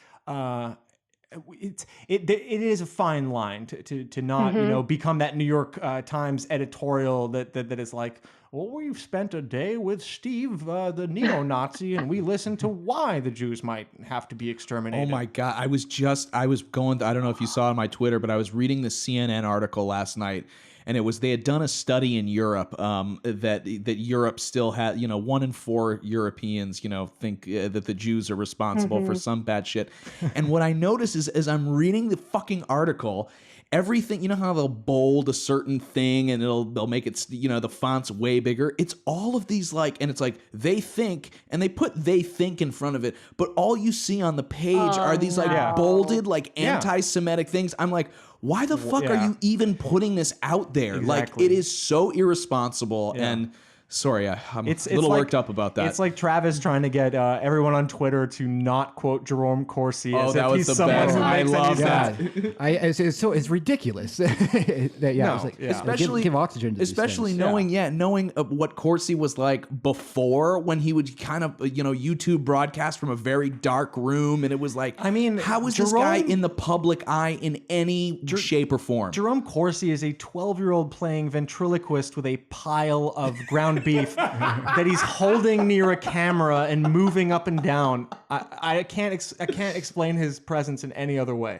It is a fine line to not, you know, become that New York Times editorial that is like, well, we've spent a day with Steve, the neo-Nazi, and we listened to why the Jews might have to be exterminated. Oh my God. I was going, I don't know if you saw on my Twitter, but I was reading the CNN article last night, and it was, they had done a study in Europe that Europe still had, you know, 1 in 4 Europeans, you know, think that the Jews are responsible for some bad shit. And what I notice is, as I'm reading the fucking article, everything, you know how they'll bold a certain thing and they'll make it, you know, the font's way bigger. It's all of these, like, and it's like they think, and they put "they think" in front of it, but all you see on the page are these like bolded, like anti-Semitic things. I'm like, why the fuck are you even putting this out there? Like, it is so irresponsible. And sorry, I'm a little worked up about that. It's like Travis trying to get everyone on Twitter to not quote Jerome Corsi. Oh, as that if was he's the someone best. who I makes love any sense. that. It's ridiculous. Especially give oxygen to especially these knowing what Corsi was like before, when he would kind of, you know, YouTube broadcast from a very dark room, and it was like, I mean, how is this guy in the public eye in any shape or form? Jerome Corsi is a 12-year-old playing ventriloquist with a pile of ground beef that he's holding near a camera and moving up and down. I can't explain his presence in any other way.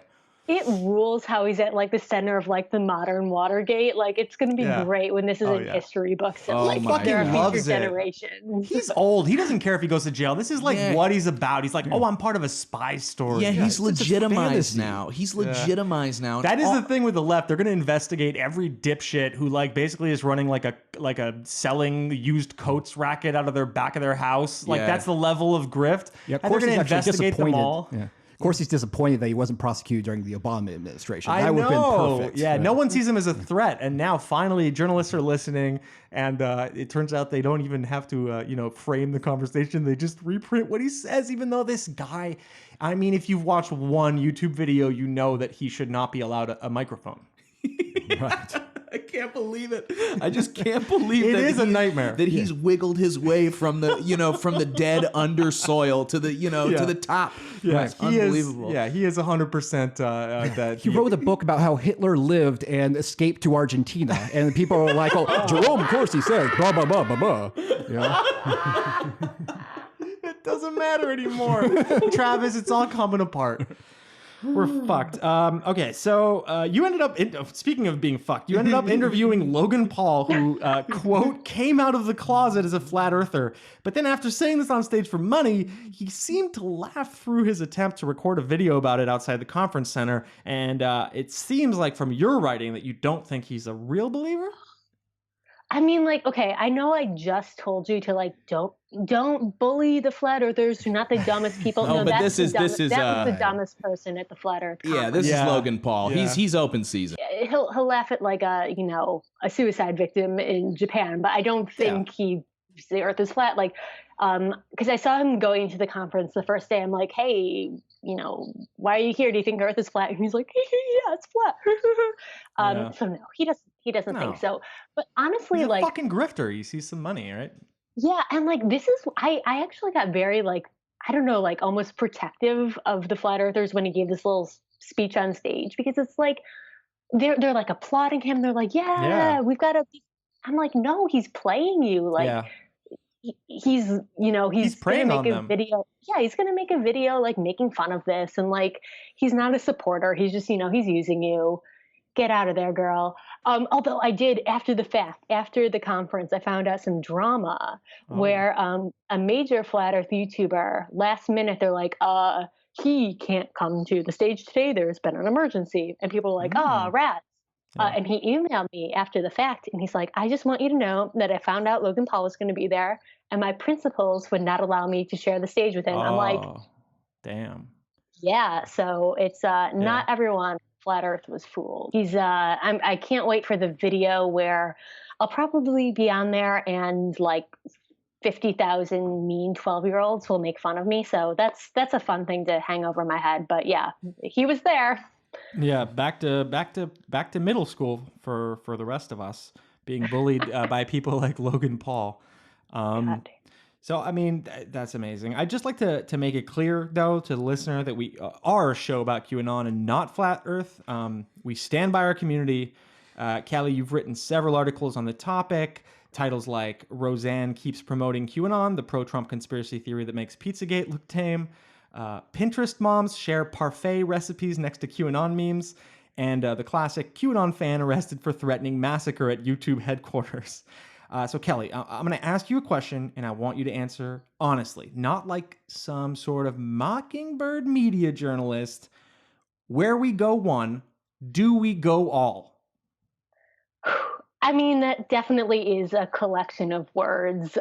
It rules how he's at like the center of like the modern Watergate. Like it's going to be great when this is in history books. And, like their future generation. He's old. He doesn't care if he goes to jail. This is like what he's about. He's like, oh, I'm part of a spy story. Yeah, he's legitimized now. He's legitimized now. That is the thing with the left. They're going to investigate every dipshit who like basically is running like a selling used coats racket out of their back of their house. Like that's the level of grift. Yeah, and they're going to investigate them all. Yeah. Of course, he's disappointed that he wasn't prosecuted during the Obama administration. I That would have been know. perfect. Yeah, no one sees him as a threat, and now finally journalists are listening, and it turns out they don't even have to, frame the conversation. They just reprint what he says, even though this guy, I mean, if you've watched one YouTube video, you know that he should not be allowed a microphone. Right. I can't believe it. I just can't believe it that is a nightmare that he's wiggled his way from the from the dead under soil to the to the top. Yeah, it's unbelievable. He is 100% that he wrote a book about how Hitler lived and escaped to Argentina, and people are like, "Oh, Jerome Corsi says blah blah blah blah blah." Yeah. It doesn't matter anymore, Travis. It's all coming apart. We're fucked. Okay, so you ended up, speaking of being fucked, you ended up interviewing Logan Paul, who, quote, came out of the closet as a flat earther. But then after saying this on stage for money, he seemed to laugh through his attempt to record a video about it outside the conference center. And it seems like from your writing that you don't think he's a real believer? I mean, like, okay, I know I just told you to like don't bully the flat earthers. You're not the dumbest people. Oh, no, but that was the dumbest person at the flat earth conference. Yeah, this is Logan Paul. Yeah. He's open season. He'll laugh at like a suicide victim in Japan, but I don't think the earth is flat. Like, because I saw him going to the conference the first day. I'm like, hey, why are you here? Do you think the earth is flat? And he's like, yeah, it's flat. So no, he doesn't think so. But honestly, he's a like fucking grifter. He sees some money, right? Yeah, and like this is I actually got very like I don't know, like almost protective of the flat earthers when he gave this little speech on stage, because it's like they're like applauding him. They're like, yeah. We've got to. I'm like, no, he's playing you. Like he's preying gonna on make a them. video. Yeah, he's gonna make a video like making fun of this, and like he's not a supporter. He's just he's using you. Get out of there, girl. Although I did, after the conference, I found out some drama where a major flat earth YouTuber, last minute, they're like, he can't come to the stage today. There's been an emergency. And people are like, rats. And he emailed me after the fact, and he's like, I just want you to know that I found out Logan Paul was going to be there, and my principals would not allow me to share the stage with him. I'm like, damn. Yeah, so it's not everyone Flat Earth was fooled. I can't wait for the video where I'll probably be on there and like 50,000 mean 12-year-olds will make fun of me. So that's a fun thing to hang over my head. But yeah, he was there. Yeah, back to middle school for the rest of us, being bullied by people like Logan Paul. So, I mean, that's amazing. I'd just like to make it clear, though, to the listener that we are a show about QAnon and not Flat Earth. We stand by our community. Callie, you've written several articles on the topic. Titles like Roseanne Keeps Promoting QAnon, the pro-Trump conspiracy theory that makes Pizzagate look tame. Pinterest moms share parfait recipes next to QAnon memes. And the classic QAnon fan arrested for threatening massacre at YouTube headquarters. So Kelly, I'm going to ask you a question, and I want you to answer honestly, not like some sort of mockingbird media journalist. Where we go one, do we go all? I mean, that definitely is a collection of words.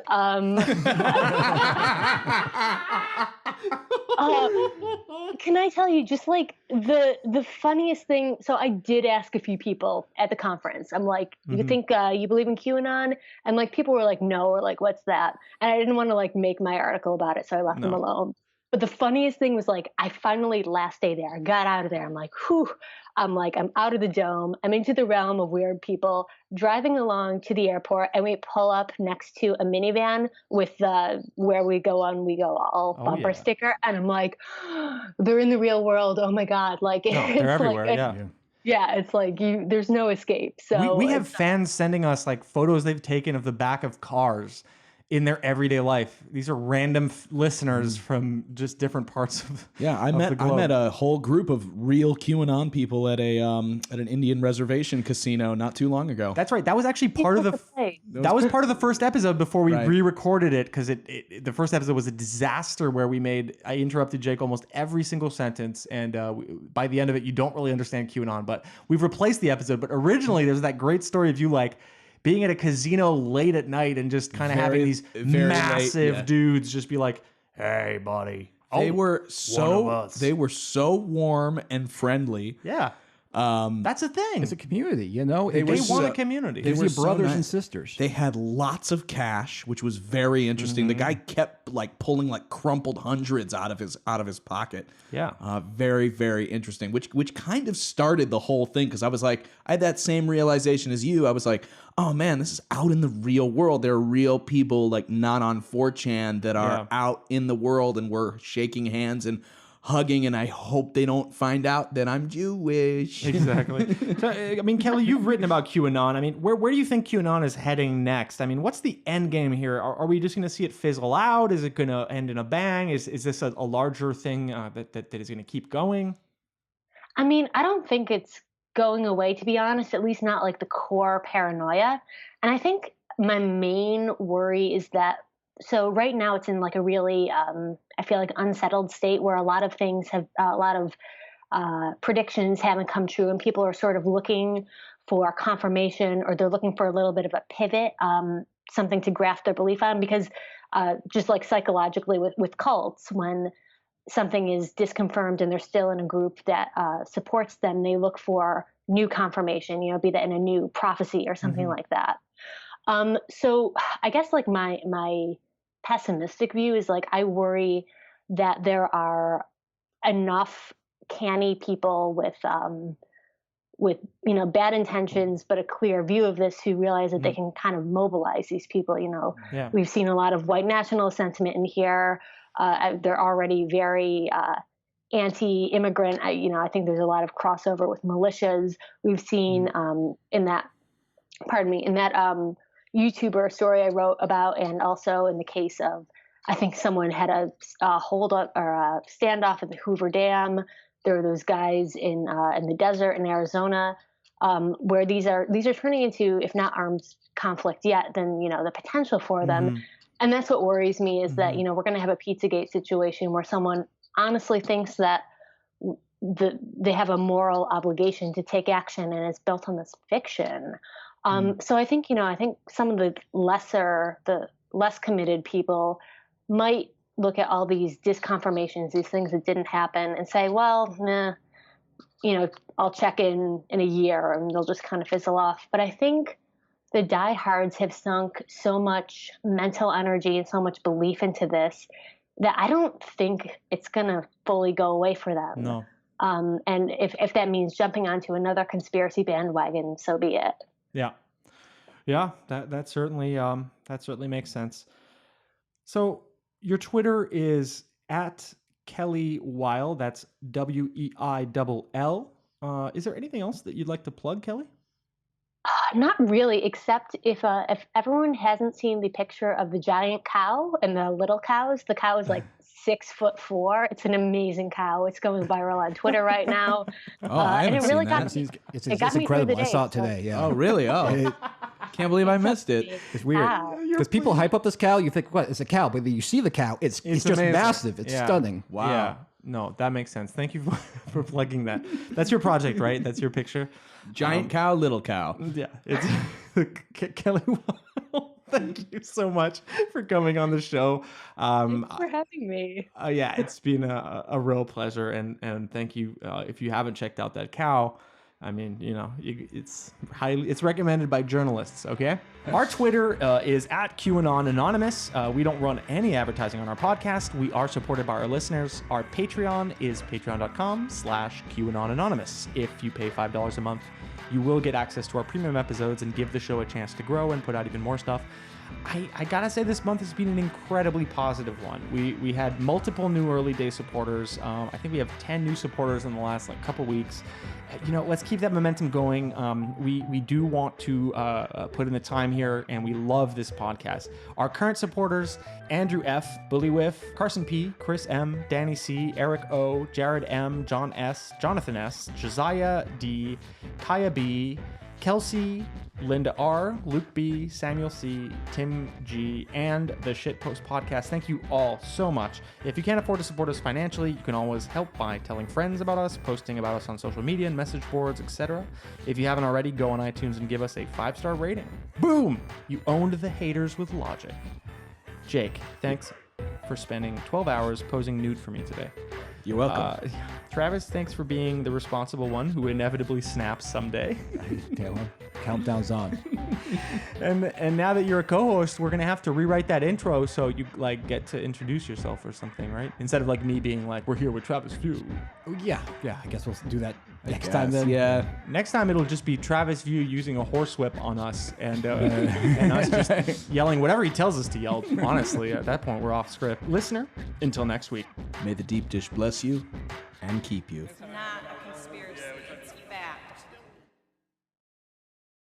Can I tell you just like the funniest thing? So I did ask a few people at the conference. I'm like, you think you believe in QAnon? And like people were like, no, or like, what's that? And I didn't want to like make my article about it, so I left them alone. But the funniest thing was like, I finally, last day there, I got out of there. I'm like, whew. I'm like, I'm out of the dome. I'm into the realm of weird people, driving along to the airport, and we pull up next to a minivan with the "Where we go on, we go all" bumper sticker. And I'm like, they're in the real world. Oh my God. Like, they're everywhere. Like, yeah, it's like there's no escape. So we have fans sending us like photos they've taken of the back of cars in their everyday life. These are random listeners from just different parts of I met a whole group of real QAnon people at an Indian reservation casino not too long ago. That's right. That was actually part of the part of the first episode before we re-recorded it, because the first episode was a disaster where I interrupted Jake almost every single sentence, and by the end of it you don't really understand QAnon, but we've replaced the episode. But originally there's that great story of you like being at a casino late at night and just kind of having these massive dudes just be like, "Hey, buddy." They were so warm and friendly. Yeah. That's a thing. It's a community, you know. They want a community. They were brothers and sisters. They had lots of cash, which was very interesting. The guy kept like pulling like crumpled hundreds out of his pocket. Yeah. Very, very interesting. Which kind of started the whole thing, because I was like, I had that same realization as you. I was like, oh man, this is out in the real world. There are real people like not on 4chan that are out in the world, and we're shaking hands and hugging, and I hope they don't find out that I'm Jewish. Exactly. So, I mean, Kelly, you've written about QAnon. I mean, where do you think QAnon is heading next? I mean, what's the end game here? Are we just going to see it fizzle out? Is it going to end in a bang? Is this a larger thing that is going to keep going? I mean, I don't think it's going away, to be honest, at least not like the core paranoia. And I think my main worry is that, so right now it's in like a really, I feel like unsettled state where a lot of things a lot of predictions haven't come true, and people are sort of looking for confirmation, or they're looking for a little bit of a pivot, something to graft their belief on, because just like psychologically with cults, when something is disconfirmed and they're still in a group that supports them, they look for new confirmation, be that in a new prophecy or something like that. So I guess like my pessimistic view is like, I worry that there are enough canny people with bad intentions but a clear view of this, who realize that they can kind of mobilize these people. We've seen a lot of white nationalist sentiment in here. They're already very anti-immigrant. I think there's a lot of crossover with militias. We've seen in that YouTuber story I wrote about, and also in the case of, I think someone had a hold up or a standoff at the Hoover Dam. There are those guys in the desert in Arizona, where these are turning into, if not armed conflict yet, then the potential for them. And that's what worries me, is that we're going to have a Pizzagate situation where someone honestly thinks that they have a moral obligation to take action, and it's built on this fiction. So I think some of the less committed people might look at all these disconfirmations, these things that didn't happen, and say, well, nah, I'll check in a year, and they'll just kind of fizzle off. But I think the diehards have sunk so much mental energy and so much belief into this that I don't think it's going to fully go away for them. No. And if that means jumping onto another conspiracy bandwagon, so be it. Yeah. Yeah, that certainly makes sense. So your Twitter is at Kelly Weill. That's Weill. Is there anything else that you'd like to plug, Kelly? Not really, except if everyone hasn't seen the picture of the giant cow and the little cows, the cow is like 6'4". It's an amazing cow. It's going viral on Twitter right now. I haven't and it really seen got that. me. It's It got me through the incredible. I day, saw it so- today. Yeah. Oh, really? Oh, can't believe I missed it. It's weird because people hype up this cow. You think, what? It's a cow, but then you see the cow. It's just amazing. massive. It's stunning. Wow. Yeah. No, that makes sense. Thank you for plugging that. That's your project, right? That's your picture. Giant cow, little cow. Yeah. It's Kelly Weill. Thank you so much for coming on the show. Thanks for having me. Yeah, it's been a real pleasure, and thank you. If you haven't checked out that cow, I mean, it's recommended by journalists. Okay. Our Twitter is at QAnon Anonymous. We don't run any advertising on our podcast. We are supported by our listeners. Our Patreon is patreon.com/QAnon Anonymous. If you pay $5 a month, you will get access to our premium episodes and give the show a chance to grow and put out even more stuff. I gotta say, this month has been an incredibly positive one. We had multiple new early day supporters. I think we have 10 new supporters in the last couple weeks. Let's keep that momentum going. We do want to put in the time here, and we love this podcast. Our current supporters: Andrew F, Bully Whiff, Carson P, Chris M, Danny C, Eric O, Jared M, John S, Jonathan S, Josiah D, Kaya B, Kelsey, Linda R, Luke B, Samuel C, Tim G, and the Shitpost Podcast. Thank you all so much. If you can't afford to support us financially, you can always help by telling friends about us, posting about us on social media and message boards, etc. If you haven't already, go on iTunes and give us a 5-star rating. Boom! You owned the haters with logic. Jake, thanks for spending 12 hours posing nude for me today. You're welcome. Travis, thanks for being the responsible one who inevitably snaps someday. Countdown's on. And now that you're a co-host, we're gonna have to rewrite that intro so you get to introduce yourself or something, right? Instead of me being we're here with Travis View. Yeah. I guess we'll do that next time then. Yeah. Next time it'll just be Travis View using a horsewhip on us and us just yelling whatever he tells us to yell. Honestly, at that point we're off script. Listener, until next week. May the deep dish bless you and keep you. Not